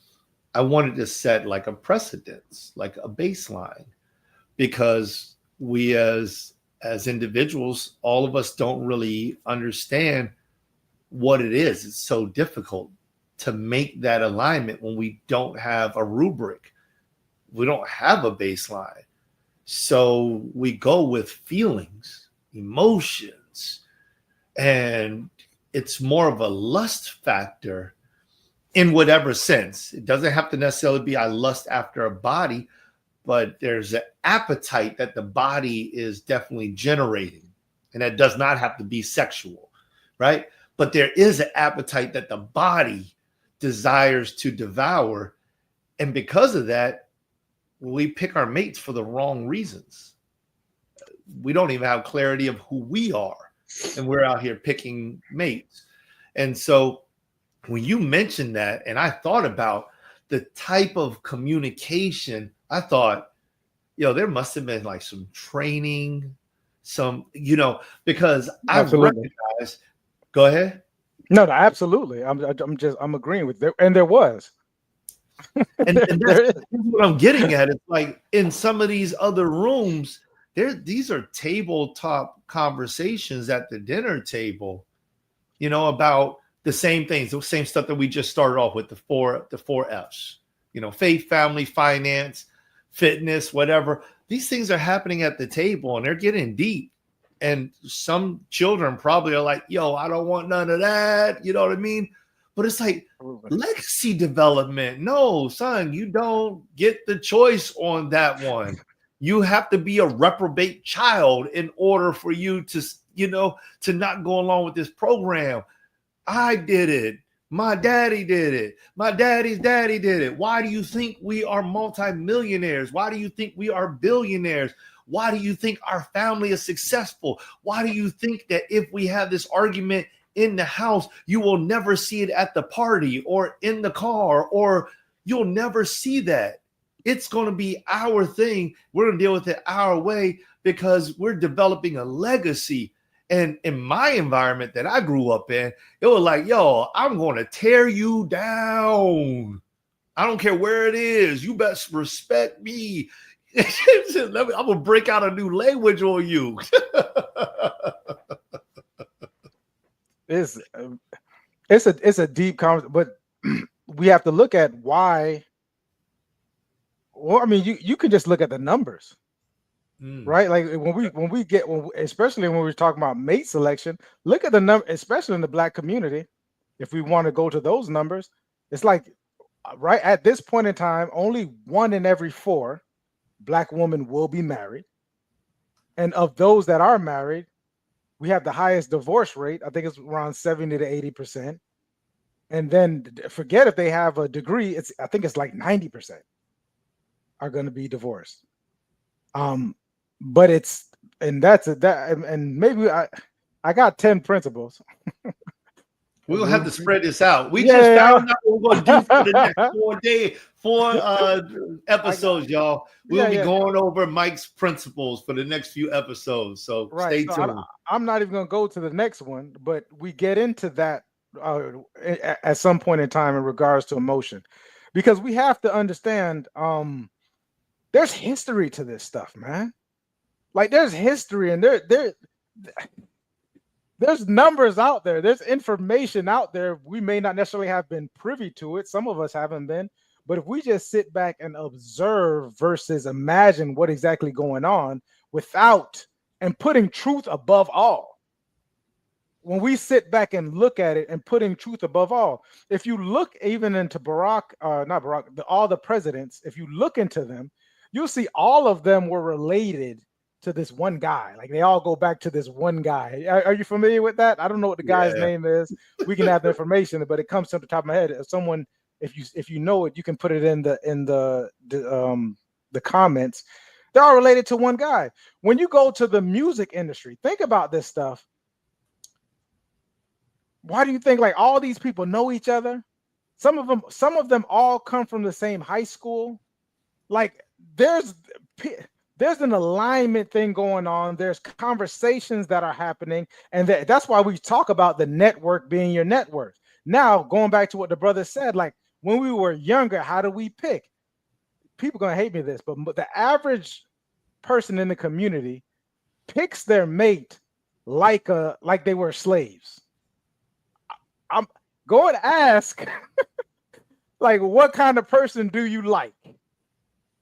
I wanted to set like a precedence, like a baseline, because we as individuals, all of us don't really understand what it is. It's so difficult to make that alignment when we don't have a rubric. We don't have a baseline. So we go with feelings, emotions, and it's more of a lust factor in whatever sense. It doesn't have to necessarily be I lust after a body, but there's an appetite that the body is definitely generating. And that does not have to be sexual, right? But there is an appetite that the body desires to devour. And because of that, we pick our mates for the wrong reasons. We don't even have clarity of who we are. And we're out here picking mates. And so when you mentioned that, and I thought about the type of communication, I thought, there must have been like some training, because I Absolutely. recognize. Go ahead. No, absolutely. I'm agreeing with there, and there was. And that's what I'm getting at. It's like in some of these other rooms, these are tabletop conversations at the dinner table, about the same things, the same stuff that we just started off with, the four F's, faith, family, finance, fitness, whatever. These things are happening at the table and they're getting deep. And some children probably are like, yo, I don't want none of that. You know what I mean? But it's like legacy development. No, son, you don't get the choice on that one. You have to be a reprobate child in order for you to, to not go along with this program. I did it. My daddy did it. My daddy's daddy did it. Why do you think we are multimillionaires? Why do you think we are billionaires? Why do you think our family is successful? Why do you think that if we have this argument in the house, you will never see it at the party or in the car, or you'll never see that? It's going to be our thing. We're going to deal with it our way because we're developing a legacy. And in my environment that I grew up in, it was like, yo, I'm going to tear you down. I don't care where it is. You best respect me. I'm going to break out a new language on you. It's a deep conversation, but we have to look at why. Well, I mean, you can just look at the numbers. Right, like especially when we're talking about mate selection, look at the number, especially in the Black community. If we want to go to those numbers, it's like right at this point in time, only 1 in every 4 black women will be married. And of those that are married, we have the highest divorce rate. I think it's around 70 to 80%. And then forget if they have a degree, I think it's like 90% are going to be divorced. Um, but it's and that's a, that and maybe I got 10 principles. We'll have to spread this out. We just Yeah, found out what we're gonna do for the next 4 I got, episodes, y'all. We'll yeah, be yeah, going over Mike's principles for the next few episodes. So right. stay So tuned. I'm not even going to go to the next one, but we get into that at some point in time in regards to emotion, because we have to understand there's history to this stuff, man. Like there's history, and there's numbers out there. There's information out there. We may not necessarily have been privy to it. Some of us haven't been. But if we just sit back and observe versus imagine what exactly going on without and putting truth above all, when we sit back and look at it and putting truth above all, if you look even into not Barack, all the presidents, if you look into them, you'll see all of them were related to this one guy. Like they all go back to this one guy. Are you familiar with that? I don't know what the guy's Yeah. name is. We can have the information, but it comes to the top of my head. If someone, if you know it, you can put it in the comments. They're all related to one guy. When you go to the music industry, think about this stuff. Why do you think like all these people know each other? Some of them all come from the same high school. Like there's an alignment thing going on. There's conversations that are happening, and that's why we talk about the network being your net worth. Now, going back to what the brother said, like when we were younger, how do we pick? People gonna hate me this, but the average person in the community picks their mate like they were slaves. I'm going to ask, like, what kind of person do you like?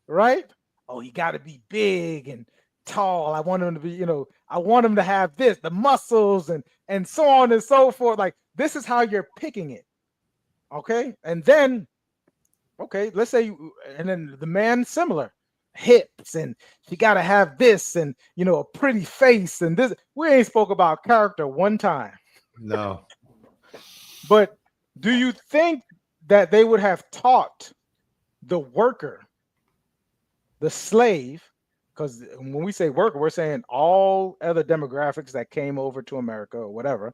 Right? Oh, he got to be big and tall. I want him to be, I want him to have this, the muscles and so on and so forth. Like, this is how you're picking it. Okay. And then, okay, let's say, and then the man similar hips, and he got to have this and, a pretty face and this. We ain't spoke about character one time. No. But do you think that they would have taught the worker, the slave, because when we say worker, we're saying all other demographics that came over to America or whatever.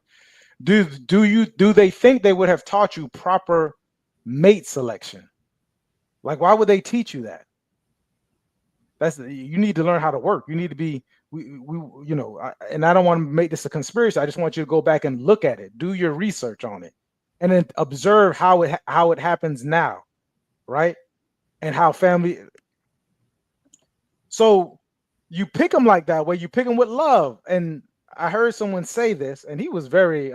Do they think they would have taught you proper mate selection? Like, why would they teach you that? You need to learn how to work. You need to be and I don't want to make this a conspiracy. I just want you to go back and look at it, do your research on it, and then observe how it happens now, right? And how family. So you pick them like that way. You pick them with love. And I heard someone say this, and he was very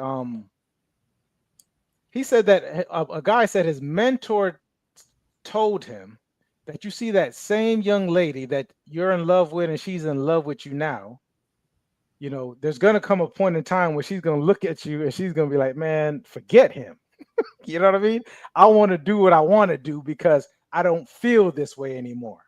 he said that a guy said his mentor told him that you see that same young lady that you're in love with and she's in love with you now, there's going to come a point in time where she's going to look at you and she's going to be like, man, forget him. You know what I mean? I want to do what I want to do because I don't feel this way anymore.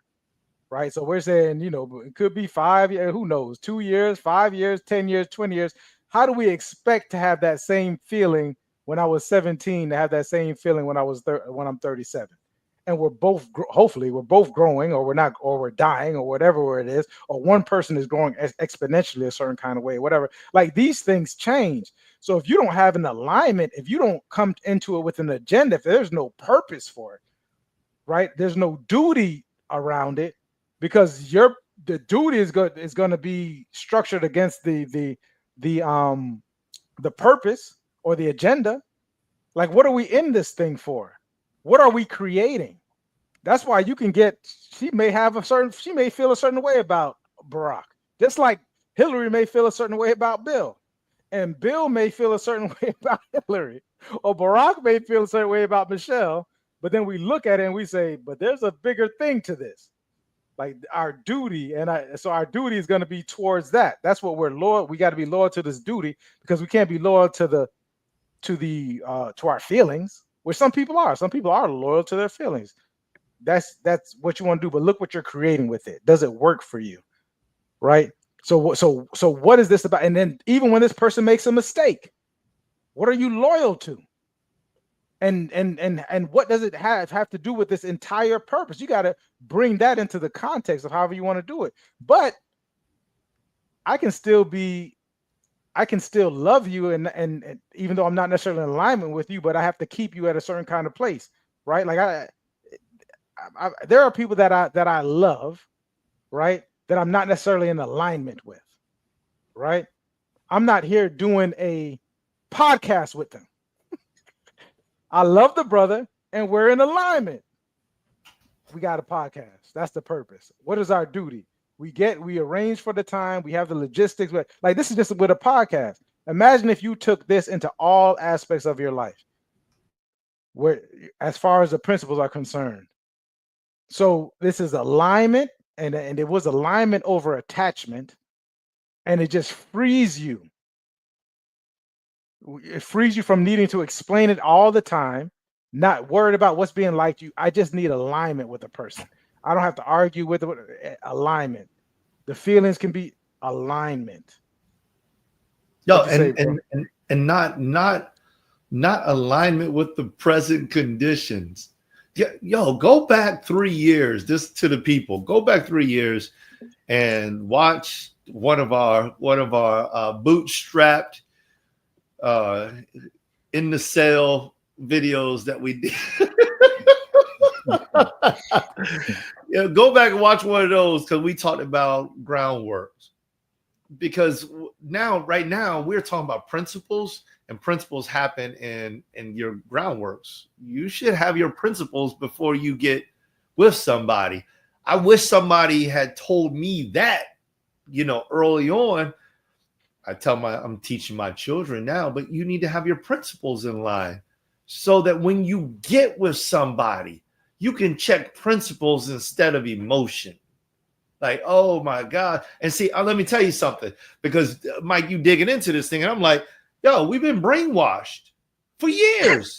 Right. So we're saying, it could be 5 years, who knows, 2 years, 5 years, 10 years, 20 years. How do we expect to have that same feeling when I was 17 to have that same feeling when when I'm 37? And we're both, hopefully we're both growing, or we're not, or we're dying, or whatever it is, or one person is growing exponentially a certain kind of way, whatever. Like these things change. So if you don't have an alignment, if you don't come into it with an agenda, if there's no purpose for it, right? There's no duty around it, because the duty is going to be structured against the purpose or the agenda. Like, what are we in this thing for? What are we creating? That's why you can get, she may feel a certain way about Barack, just like Hillary may feel a certain way about Bill, and Bill may feel a certain way about Hillary, or Barack may feel a certain way about Michelle. But then we look at it and we say, but there's a bigger thing to this, like our duty. So our duty is going to be towards that. That's what we're loyal. We got to be loyal to this duty, because we can't be loyal to our feelings. which some people are. Some people are loyal to their feelings. That's what you want to do. But look what you're creating with it. Does it work for you? Right. So what is this about? And then even when this person makes a mistake, what are you loyal to? And what does it have to do with this entire purpose? You got to bring that into the context of however you want to do it. But I can still love you, and even though I'm not necessarily in alignment with you, but I have to keep you at a certain kind of place, right? Like there are people that I love, right, that I'm not necessarily in alignment with, right? I'm not here doing a podcast with them. I love the brother, and we're in alignment. We got a podcast. That's the purpose. What is our duty? We arrange for the time. We have the logistics. But like, this is just with a podcast. Imagine if you took this into all aspects of your life, where as far as the principles are concerned. So this is alignment, and it was alignment over attachment, and it just frees you. It frees you from needing to explain it all the time, not worried about what's being liked you. I just need alignment with a person. I don't have to argue with it. Alignment. The feelings can be alignment. Yo, and not alignment with the present conditions. Yo, go back 3 years. This to the people. Go back 3 years and watch one of our bootstrapped in the cell videos that we did. Yeah, go back and watch one of those, because we talked about groundworks. Because right now we're talking about principles, and principles happen in your groundworks. You should have your principles before you get with somebody. I wish somebody had told me that, early on. I'm teaching my children now, but you need to have your principles in line so that when you get with somebody, you can check principles instead of emotion. Like, oh my God. And see, let me tell you something, because Mike, you digging into this thing, and I'm like, yo, we've been brainwashed for years.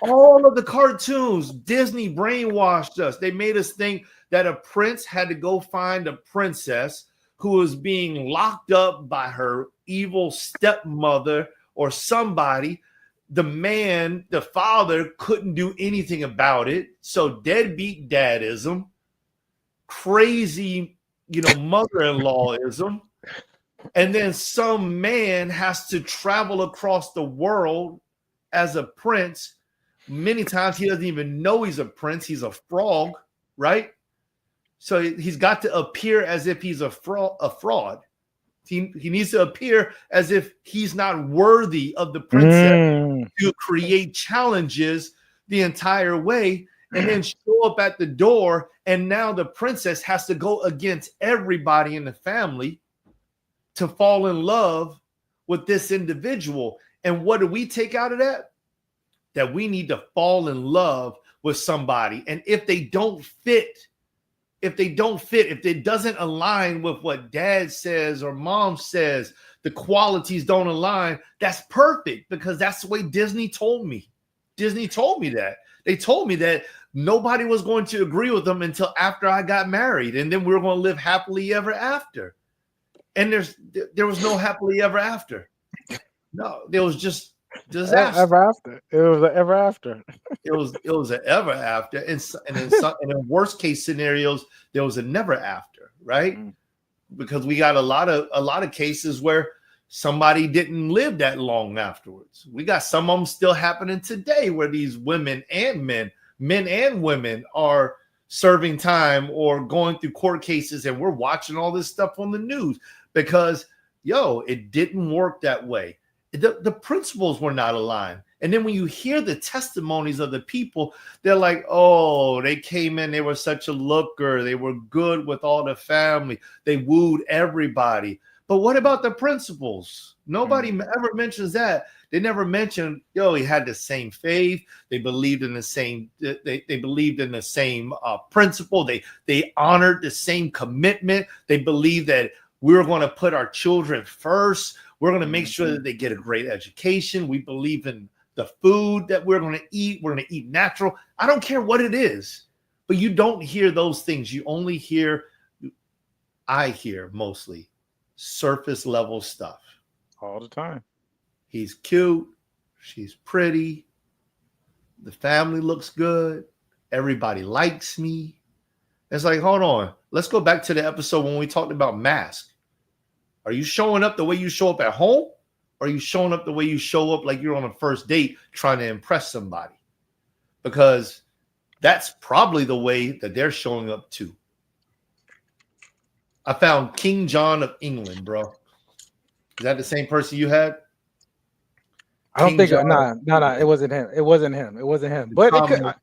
All of the cartoons, Disney brainwashed us. They made us think that a prince had to go find a princess who was being locked up by her evil stepmother or somebody. The man, the father, couldn't do anything about it. So deadbeat dadism, crazy, mother-in-lawism. And then some man has to travel across the world as a prince. Many times he doesn't even know he's a prince. He's a frog, right? So he's got to appear as if he's a fraud. He needs to appear as if he's not worthy of the princess to create challenges the entire way, and then show up at the door. And now the princess has to go against everybody in the family to fall in love with this individual. And what do we take out of that? That we need to fall in love with somebody. And if they don't fit, if it doesn't align with what dad says or mom says, the qualities don't align, that's perfect, because that's the way Disney told me. Disney told me that. They told me that nobody was going to agree with them until after I got married, and then we were going to live happily ever after. And there was no happily ever after. No, there was just disaster. Ever after. It was an ever after. It was an ever after, and in worst case scenarios, there was a never after, right? Because we got a lot of cases where somebody didn't live that long afterwards. We got some of them still happening today, where these women and men and women are serving time or going through court cases, and we're watching all this stuff on the news because, it didn't work that way. The principles were not aligned. And then when you hear the testimonies of the people, they're like, oh, they came in, they were such a looker, they were good with all the family, they wooed everybody. But what about the principles? Nobody ever mentions that. They never mention, he had the same faith. They believed in the same. They believed in the same principle. They honored the same commitment. They believed that we were going to put our children first. We're going to make sure that they get a great education. We believe in the food that we're going to eat. We're going to eat natural. I don't care what it is, but you don't hear those things. You only hear, I hear mostly surface level stuff. All the time. He's cute. She's pretty. The family looks good. Everybody likes me. It's like, hold on. Let's go back to the episode when we talked about masks. Are you showing up the way you show up at home? Or are you showing up the way you show up like you're on a first date trying to impress somebody? Because that's probably the way that they're showing up too. I found King John of England, bro. Is that the same person you had? I don't think. No. It wasn't him. It wasn't him. But it could.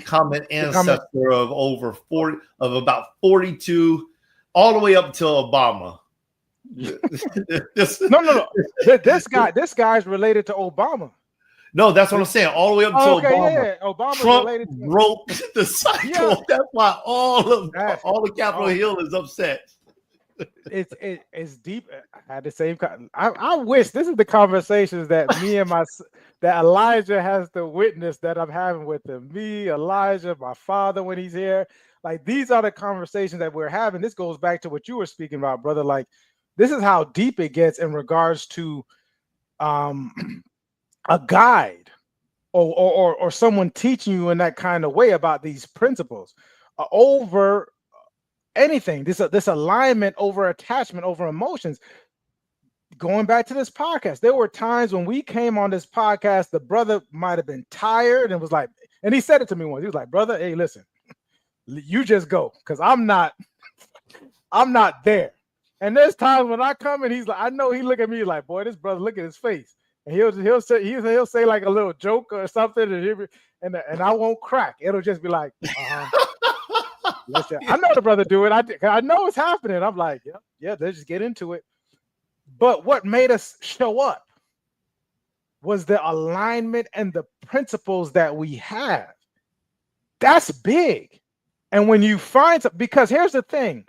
Common ancestor of over 40, of about 42, all the way up till Obama. No. This guy's related to Obama. No, that's what I'm saying. All the way up to Obama. Yeah. Obama Trump broke the cycle. Yeah. That's why all the Capitol Hill is upset. It's deep. I had the same. I wish this is the conversations that that Elijah has to witness that I'm having with him. Me, Elijah, my father when he's here. Like these are the conversations that we're having. This goes back to what you were speaking about, brother. Like this is how deep it gets in regards to a guide or someone teaching you in that kind of way about these principles over anything. This alignment over attachment over emotions. Going back to this podcast, there were times when we came on this podcast, the brother might have been tired and was like, and he said it to me once. He was like, brother, hey, listen, you just go because I'm not there. And there's times when I come and he's like, I know he look at me like, boy, this brother, look at his face. And he'll say like a little joke or something, and I won't crack. It'll just be like, listen, I know the brother do it. I know it's happening. I'm like, yeah, let's just get into it. But what made us show up was the alignment and the principles that we have. That's big. And when you find something, because here's the thing,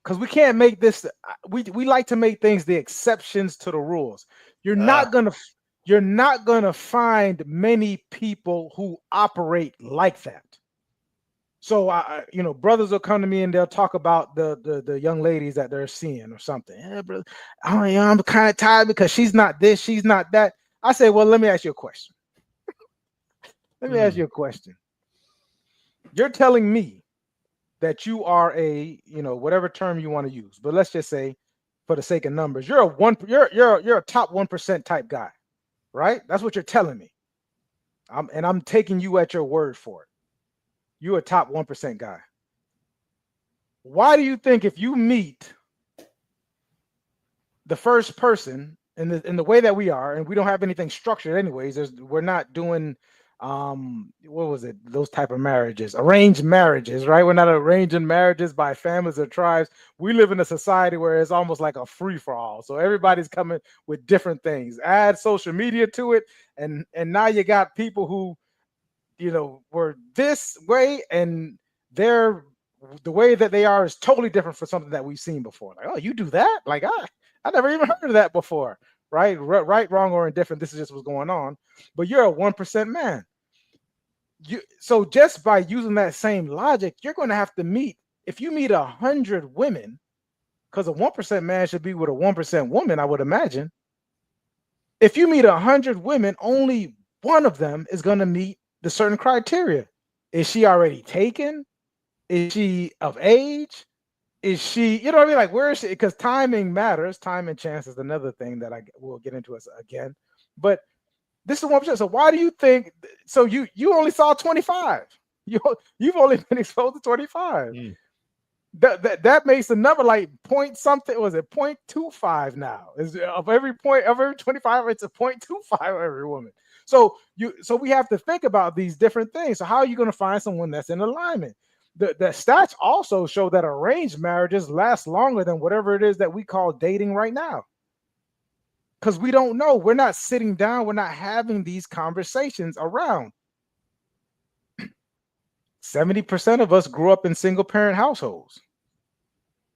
because we can't make this, we like to make things the exceptions to the rules. You're not gonna find many people who operate like that. So brothers will come to me and they'll talk about the young ladies that they're seeing or something. Yeah, brother, I'm kind of tired because she's not this, she's not that. I say, well, let me ask you a question. You're telling me that you are a, whatever term you want to use, but let's just say, for the sake of numbers, you're a top 1% type guy, right? That's what you're telling me. I'm taking you at your word for it. You're a top 1% guy. Why do you think if you meet the first person in the way that we are, and we don't have anything structured anyways, we're not doing those type of marriages, arranged marriages, right? We're not arranging marriages by families or tribes. We live in a society where it's almost like a free-for-all. So everybody's coming with different things. Add social media to it, and now you got people who were this way, and the way that they are is totally different from something that we've seen before. Like, oh, you do that? Like, I never even heard of that before, right? Right, wrong, or indifferent. This is just what's going on. But you're a 1% man. So just by using that same logic, you're going to have to meet. If you meet 100 women, because a 1% man should be with a 1% woman, I would imagine. If you meet 100 women, only one of them is going to meet the certain criteria. Is she already taken? Is she of age? Is she, what I mean? Like, where is she? Because timing matters. Time and chance is another thing that I will get into again. But this is 1%. So why do you think? So you only saw 25. You've only been exposed to 25. Mm. That makes the number like point something. Was it 0.25 now? Is of every 25, it's a 0.25 every woman. So we have to think about these different things. So how are you going to find someone that's in alignment? The stats also show that arranged marriages last longer than whatever it is that we call dating right now. Because we don't know. We're not sitting down. We're not having these conversations around. 70% of us grew up in single parent households.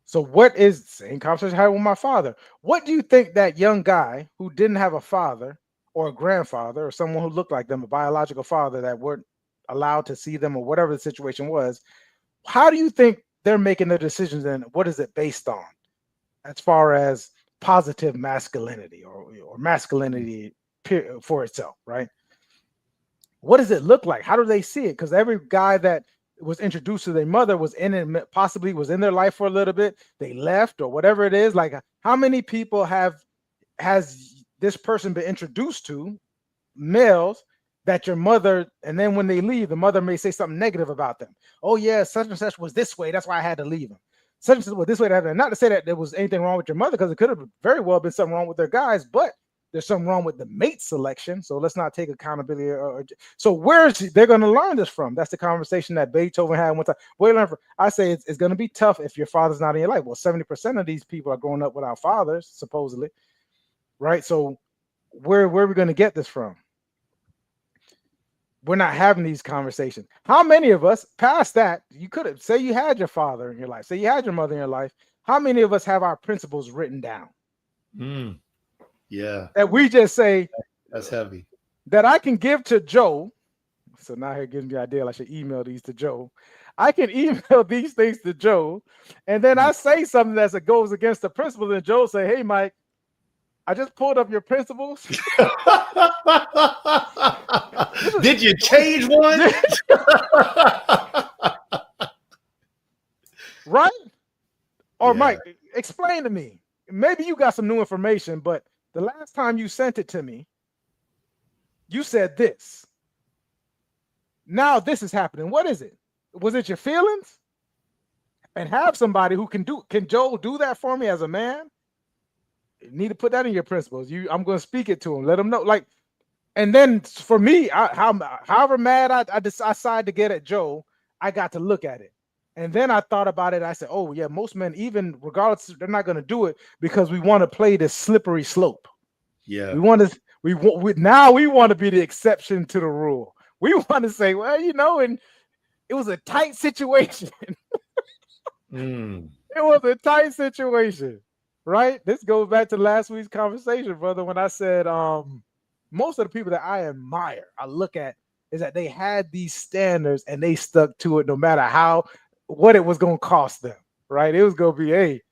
So what is, same conversation I had with my father. What do you think that young guy who didn't have a father or a grandfather or someone who looked like them, a biological father that weren't allowed to see them or whatever the situation was, how do you think they're making their decisions and what is it based on as far as positive masculinity or masculinity for itself, right? What does it look like? How do they see it? Because every guy that was introduced to their mother was in it, possibly was in their life for a little bit. They left or whatever it is. Like, how many people has this person been introduced to, males, that your mother, and then when they leave, the mother may say something negative about them. Oh yeah, such and such was this way. That's why I had to leave him. Such and such was this way. Not to say that there was anything wrong with your mother, because it could have very well been something wrong with their guys, but there's something wrong with the mate selection. So let's not take accountability. So where's they're going to learn this from? That's the conversation that Beethoven had one time. I say it's going to be tough if your father's not in your life. Well, 70% of these people are growing up without fathers, supposedly, right? So where are we going to get this from? We're not having these conversations. How many of us past that, you could have, say you had your father in your life, say you had your mother in your life, how many of us have our principles written down? Yeah. That we just say, that's heavy. That I can give to Joe. So now here gives me the idea I should email these to Joe. I can email these things to Joe, and then I say something that goes against the principles, and Joe say, hey, Mike, I just pulled up your principles. Did you change one? Right? Or yeah. Mike, explain to me. Maybe you got some new information, but the last time you sent it to me, you said this. Now this is happening. What is it? Was it your feelings? And have somebody who can Joel do that for me as a man? You need to put that in your principles. I'm going to speak it to him. Let him know. Like, and then for me, however mad I decide to get at Joe, I got to look at it. And then I thought about it. I said, oh, yeah, most men, even regardless, they're not going to do it because we want to play this slippery slope. Yeah. We want to be the exception to the rule. We want to say, well, and it was a tight situation. It was a tight situation, right? This goes back to last week's conversation, brother, when I said most of the people that I admire, I look at, is that they had these standards and they stuck to it no matter what it was going to cost them, right? It was going to be, hey,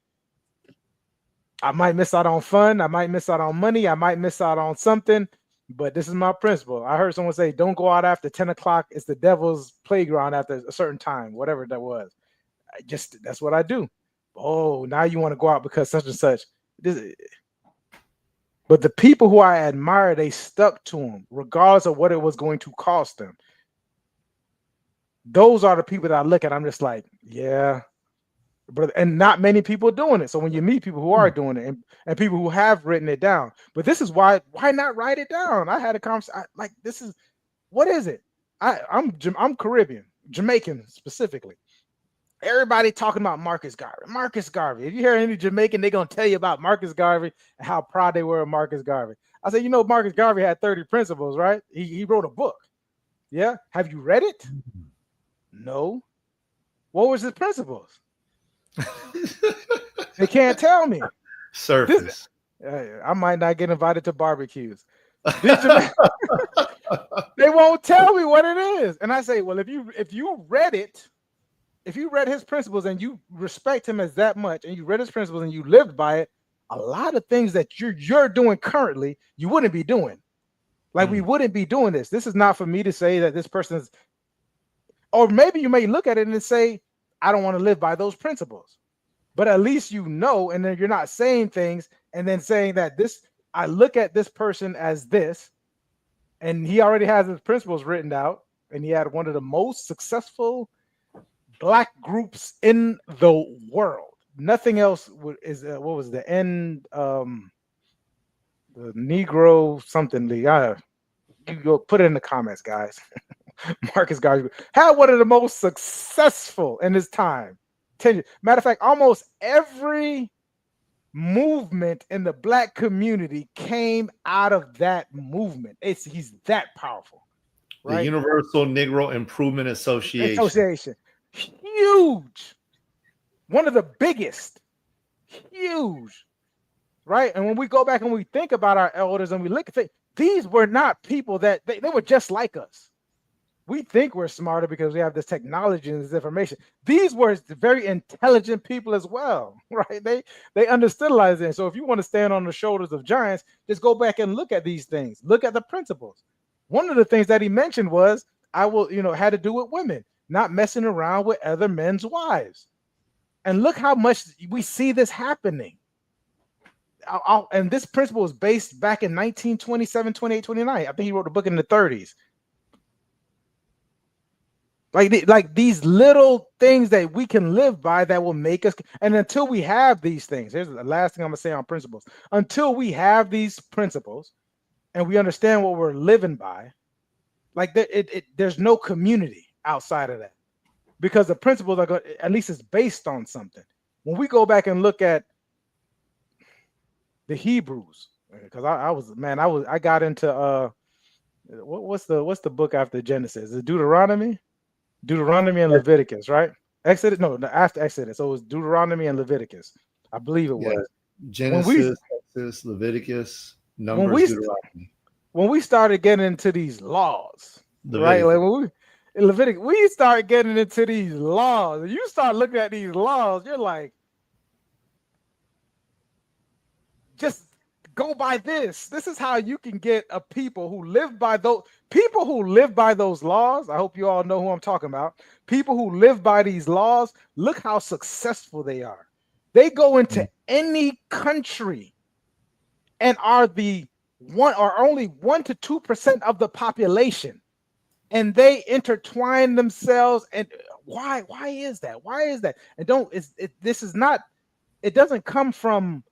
I might miss out on fun. I might miss out on money. I might miss out on something, but this is my principle. I heard someone say, don't go out after 10 o'clock. It's the devil's playground after a certain time, whatever that was. That's what I do. Oh, now you want to go out because such and such. But the people who I admire, they stuck to them regardless of what it was going to cost them. Those are the people that I look at. I'm just like, yeah, but and not many people doing it. So when you meet people who are doing it and people who have written it down, but this is why not write it down? I had a conversation like, this is, what is it? I'm Caribbean, Jamaican specifically. Everybody talking about Marcus Garvey. Marcus Garvey. If you hear any Jamaican, they're going to tell you about Marcus Garvey and how proud they were of Marcus Garvey. I said, Marcus Garvey had 30 principles, right? He wrote a book. Yeah. Have you read it? No. What was his principles? They can't tell me. Surface. I might not get invited to barbecues. They won't tell me what it is. And I say, well, if you read it, if you read his principles and you respect him as that much, and you read his principles and you lived by it, a lot of things that you're doing currently, you wouldn't be doing. Like we wouldn't be doing this. This is not for me to say that this person's, or maybe you may look at it and say, I don't want to live by those principles. But at least and then you're not saying things and then saying that I look at this person as this, and he already has his principles written out, and he had one of the most successful Black groups in the world. Nothing else is what was the end? The Negro something league. You go put it in the comments, guys. Marcus Garvey had one of the most successful in his time. Matter of fact, almost every movement in the Black community came out of that movement. He's that powerful, right? The Universal Negro Improvement Association. Huge. One of the biggest. Huge. right? And when we go back and we think about our elders and we look at things, these were not people that they were just like us. We think we're smarter because we have this technology and this information. These were very intelligent people as well, right? They understood a lot of things. So if you want to stand on the shoulders of giants, just go back and look at these things. Look at the principles. One of the things that he mentioned was I will, had to do with women, not messing around with other men's wives. And look how much we see this happening. And this principle was based back in 1927, 28, 29. I think he wrote the book in the 30s. Like these little things that we can live by that will make us. And until we have these things, here's the last thing I'm gonna say on principles. Until we have these principles and we understand what we're living by, like there's no community outside of that, because the principles are going. At least it's based on something. When we go back and look at the Hebrews, because I got into what's the book after Genesis? Is it Deuteronomy? Deuteronomy and Leviticus, right? Exodus, no, after Exodus. So it was Deuteronomy and Leviticus. I believe it was. Genesis, Exodus, Leviticus, Numbers, Deuteronomy. When we started getting into these laws, right? Like when we start getting into these laws, you start looking at these laws, you're like, just go by this. This is how you can get a people who live by those laws. I hope you all know who I'm talking about. People who live by these laws, look how successful they are. They go into any country and are the only 1 to 2% of the population, and they intertwine themselves. And why is that? Why is that? And it doesn't come from.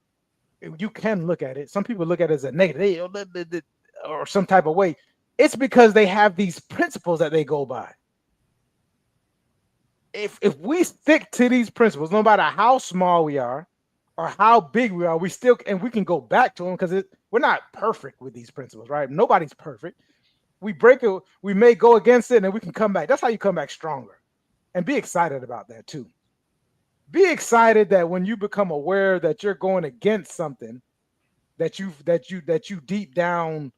You can look at it. Some people look at it as a negative or some type of way. It's because they have these principles that they go by. If we stick to these principles, no matter how small we are or how big we are, we can go back to them, because we're not perfect with these principles, right? Nobody's perfect. We break it, we may go against it, and we can come back. That's how you come back stronger. And be excited about that too. Be excited that when you become aware that you're going against something that you deep down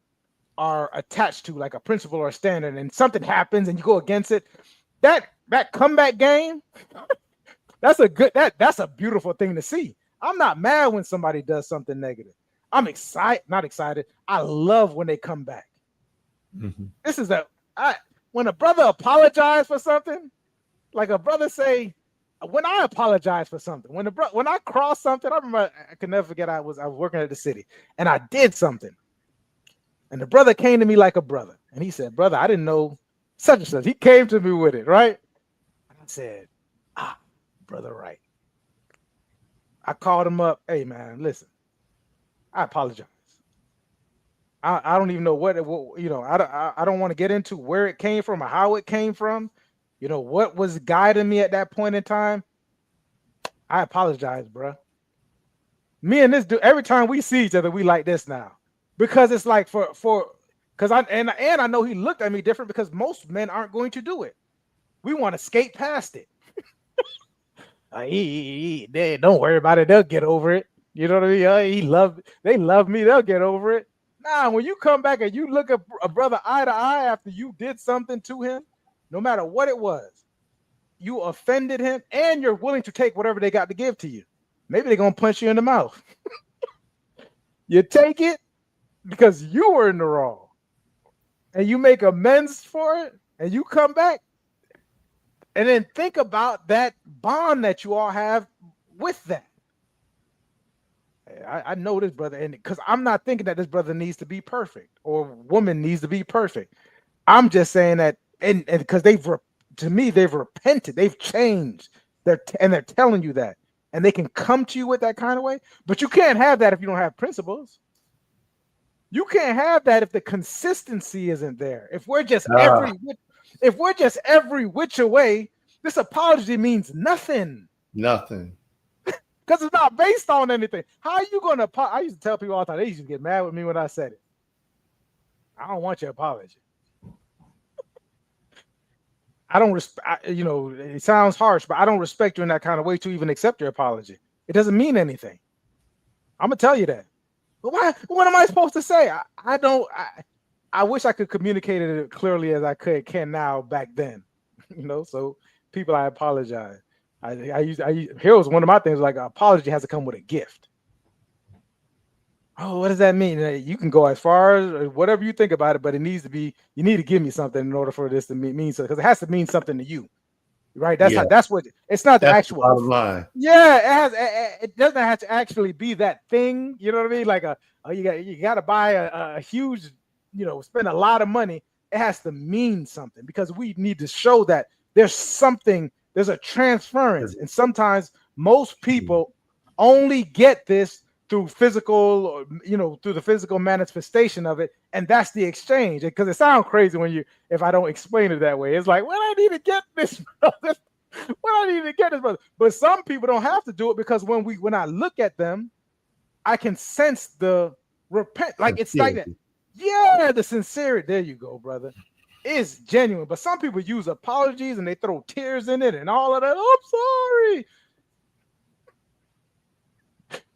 are attached to, like a principle or a standard, and something happens and you go against it, that comeback game, that's a beautiful thing to see. I'm not mad when somebody does something negative. I'm not excited. I love when they come back. Mm-hmm. This is when a brother apologizes for something, like a brother say, when I apologize for something, when I cross something, I remember, I can never forget, I was working at the city and I did something, and the brother came to me like a brother, and he said, "Brother, I didn't know such and such." He came to me with it, right? And I said, "Brother, right." I called him up. "Hey, man, listen, I apologize. I don't even know what I don't want to get into where it came from or how it came from. What was guiding me at that point in time. I apologize, bro." Me and this dude, every time we see each other, we like this now, because it's like because I know he looked at me different, because most men aren't going to do it. We want to skate past it. They don't worry about it. They'll get over it. You know what I mean? They love me. They'll get over it. Nah, when you come back and you look at a brother eye to eye after you did something to him, no matter what it was, you offended him, and you're willing to take whatever they got to give to you. Maybe they're going to punch you in the mouth. You take it because you were in the wrong, and you make amends for it, and you come back, and then think about that bond that you all have with that. I know this brother, and because I'm not thinking that this brother needs to be perfect or woman needs to be perfect. I'm just saying that, and because they've repented, they've changed, they're telling you that, and they can come to you with that kind of way. But you can't have that if you don't have principles. You can't have that if the consistency isn't there. If we're just every which away, this apology means nothing. Nothing. Because it's not based on anything. How are you going to apologize? I used to tell people all the time, they used to get mad with me when I said it. I don't want your apology. I don't respect, it sounds harsh, but I don't respect you in that kind of way to even accept your apology. It doesn't mean anything. I'm gonna tell you that. But why? What am I supposed to say? I don't. I wish I could communicate it clearly as I can now back then. So people, I apologize. Here was one of my things, like an apology has to come with a gift. Oh, what does that mean? You can go as far as whatever you think about it, but it needs to be, you need to give me something in order for this to mean something, because it has to mean something to you, right? That's what it's not the That's the actual bottom line. Yeah, it doesn't have to actually be that thing. You know what I mean? Like you got to buy a huge, spend a lot of money. It has to mean something, because we need to show that there's something, there's a transference. And sometimes most people only get this through physical, or through the physical manifestation of it, and that's the exchange. Because it sounds crazy if I don't explain it that way. It's like, well, I need to get this, brother. Well, I need to get this, brother. But some people don't have to do it, because when I look at them, I can sense the repent. Like it's like that. Yeah, the sincerity. There you go, brother. It's genuine. But some people use apologies and they throw tears in it and all of that. Oh, I'm sorry.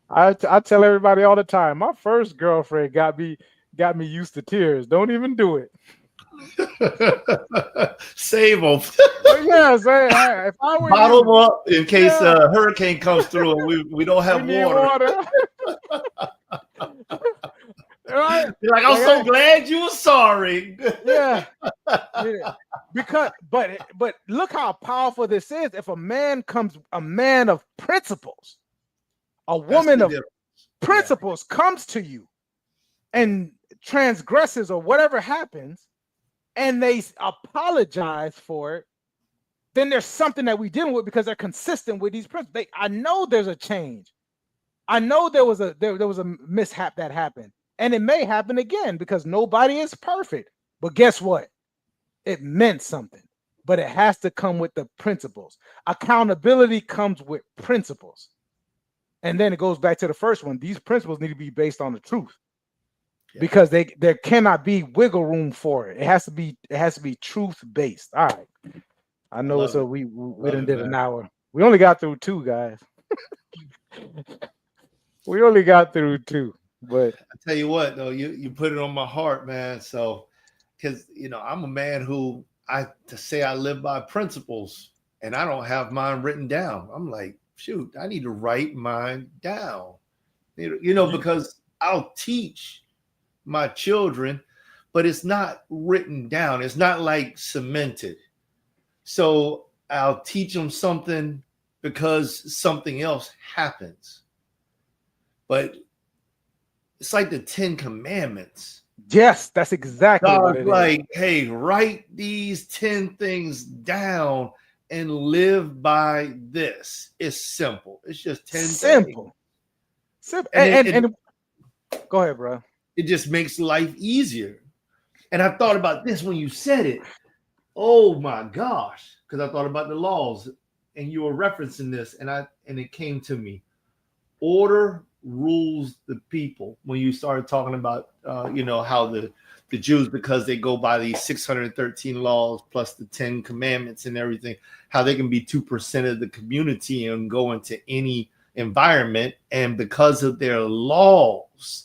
I tell everybody all the time, my first girlfriend got me used to tears. Don't even do it. Save them. Yeah, if I were bottle them up in case a hurricane comes through and we don't have water. Right? You're like, I'm so glad you were sorry. Yeah. Because but look how powerful this is. If a man of principles, a woman of principles comes to you and transgresses or whatever happens, and they apologize for it, then there's something that we're dealing with, because they're consistent with these principles. I know there's a change. I know there was a mishap that happened, and it may happen again, because nobody is perfect. But guess what? It meant something. But it has to come with the principles. Accountability comes with principles. And then it goes back to the first one. These principles need to be based on the truth. Because there cannot be wiggle room for it. It has to be truth based. All right. I know. So we done did an hour. We only got through 2, guys. We only got through 2. But I tell you what, though, you put it on my heart, man. So, because I'm a man who to say I live by principles, and I don't have mine written down. I'm like, shoot, I need to write mine down. Because I'll teach my children, but it's not written down. It's not like cemented. So I'll teach them something because something else happens. But it's like the 10 Commandments. Yes, that's exactly what it is. Hey, write these 10 things down and live by this. It's simple. It's just 10 simple. Things. Simple. And go ahead, bro. It just makes life easier. And I thought about this when you said it. Oh my gosh. Because I thought about the laws, and you were referencing this, and it came to me. Order rules the people. When you started talking about how the Jews, because they go by these 613 laws plus the 10 commandments and everything, how they can be 2% of the community and go into any environment, and because of their laws,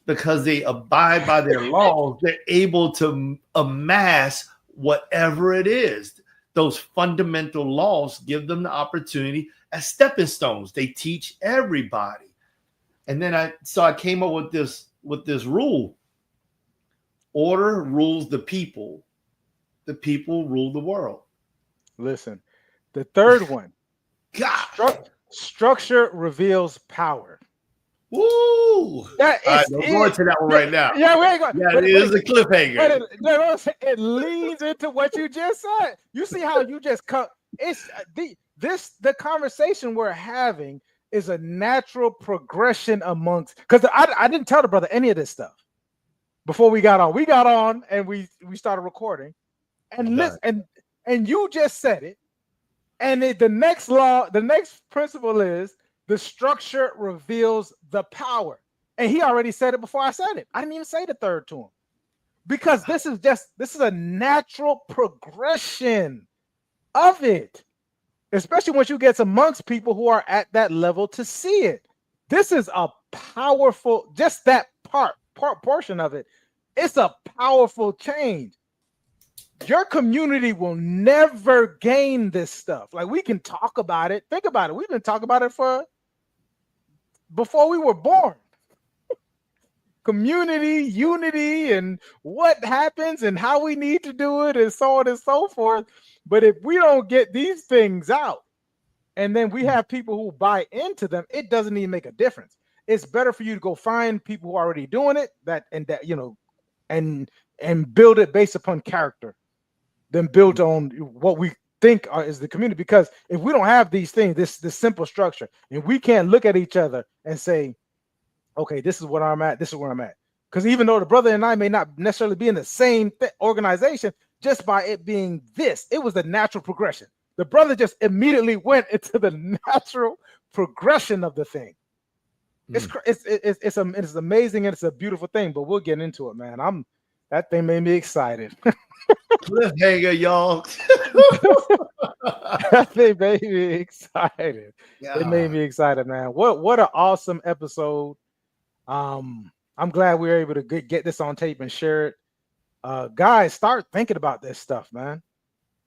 because they abide by their laws, they're able to amass whatever it is. Those fundamental laws give them the opportunity as stepping stones. They teach everybody. And then I came up with this rule. Order rules the people. The people rule the world. Listen, the third one. God. Structure reveals power. Woo! I'm going to that one right now. Yeah, we ain't going. Yeah, it is a cliffhanger. It leads into what you just said. You see how you just cut. It's the conversation we're having is a natural progression amongst, because I didn't tell the brother any of this stuff before we got on. We got on and we started recording, and listen, and you just said it. And the next principle is the structure reveals the power. And he already said it before I said it. I didn't even say the third to him, because this is a natural progression of it, especially once you get amongst people who are at that level to see it. This is a powerful, just that portion of it. It's a powerful change. Your community will never gain this stuff. Like, we can talk about it. Think about it. We've been talking about it for before we were born. Community, unity, and what happens and how we need to do it, and so on and so forth. But if we don't get these things out, and then we have people who buy into them, it doesn't even make a difference. It's better for you to go find people who are already doing it, and build it based upon character, than build on what we think is the community. Because if we don't have these things, this simple structure, and we can't look at each other and say, okay, this is what I'm at, this is where I'm at. Because even though the brother and I may not necessarily be in the same organization, just by it being this, it was the natural progression. The brother just immediately went into the natural progression of the thing. It's amazing, and it's a beautiful thing. But we'll get into it, man. That thing made me excited. Cliffhanger, y'all. That thing made me excited. Yeah. It made me excited, man. What an awesome episode. I'm glad we were able to get this on tape and share it. Guys, start thinking about this stuff, man.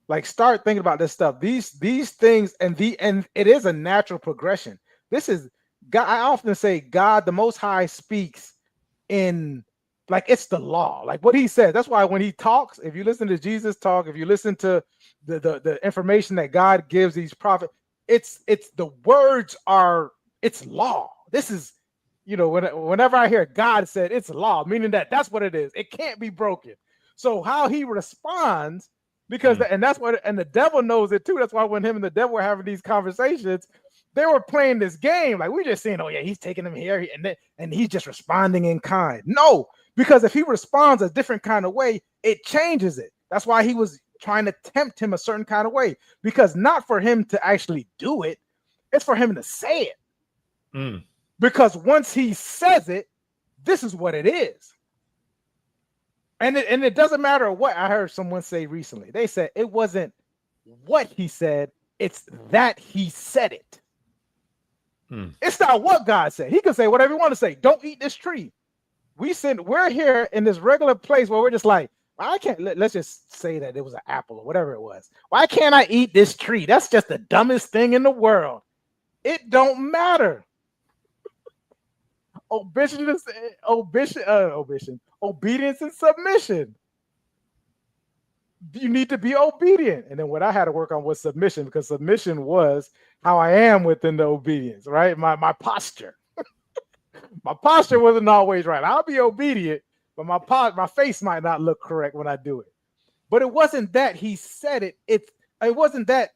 Like, start thinking about this stuff. These things, and it is a natural progression. This is God. I often say God, the Most High, speaks in, like, it's the law, like what he says. That's why when he talks, if you listen to Jesus talk, if you listen to the information that God gives these prophets, it's the words are, it's law. This is, whenever I hear God said, it's law, meaning that's what it is. It can't be broken. So how he responds, because and that's what, and the devil knows it too. That's why when him and the devil were having these conversations, they were playing this game. Like, we're just saying, oh yeah, he's taking him here, and he's just responding in kind. No, because if he responds a different kind of way, it changes it. That's why he was trying to tempt him a certain kind of way, because not for him to actually do it, it's for him to say it. Because once he says it, this is what it is. And it doesn't matter what. I heard someone say recently. They said it wasn't what he said, it's that he said it. It's not what God said. He can say whatever he want to say. Don't eat this tree. We're here in this regular place where we're just like, I can't. Let's just say that it was an apple or whatever it was. Why can't I eat this tree? That's just the dumbest thing in the world. It don't matter. Obedience and submission. You need to be obedient. And then what I had to work on was submission, because submission was how I am within the obedience, right? My posture. My posture wasn't always right. I'll be obedient, but my face might not look correct when I do it. But it wasn't that he said it. It wasn't that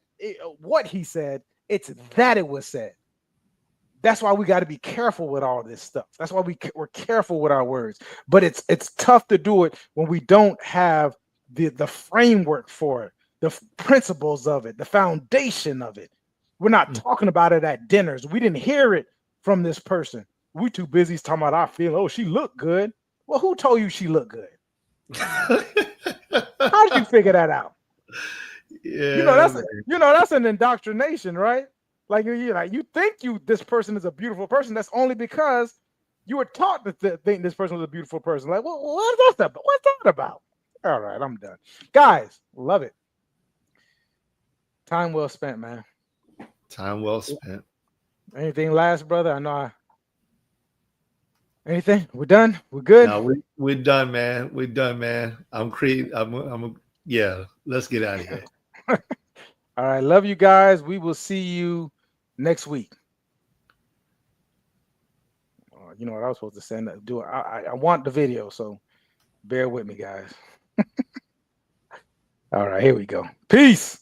what he said. It's that it was said. That's why we got to be careful with all this stuff. That's why we're careful with our words. But it's tough to do it when we don't have the framework for it, the principles of it, the foundation of it. We're not talking about it at dinners. We didn't hear it from this person. We too busy talking about our feeling. Oh, she looked good. Well, who told you she looked good? How did you figure that out? Yeah, that's an indoctrination, right? Like, you think this person is a beautiful person. That's only because you were taught to think this person was a beautiful person. Like, well, what's that about? All right, I'm done. Guys, love it. Time well spent, man. Time well spent. Anything last, brother? I know. Anything? We're done? We're good? No, we're done, man. We're done, man. Yeah, let's get out of here. All right, love you guys. We will see you next week. You know what I was supposed to send? I want the video, so bear with me, guys. All right, here we go. Peace.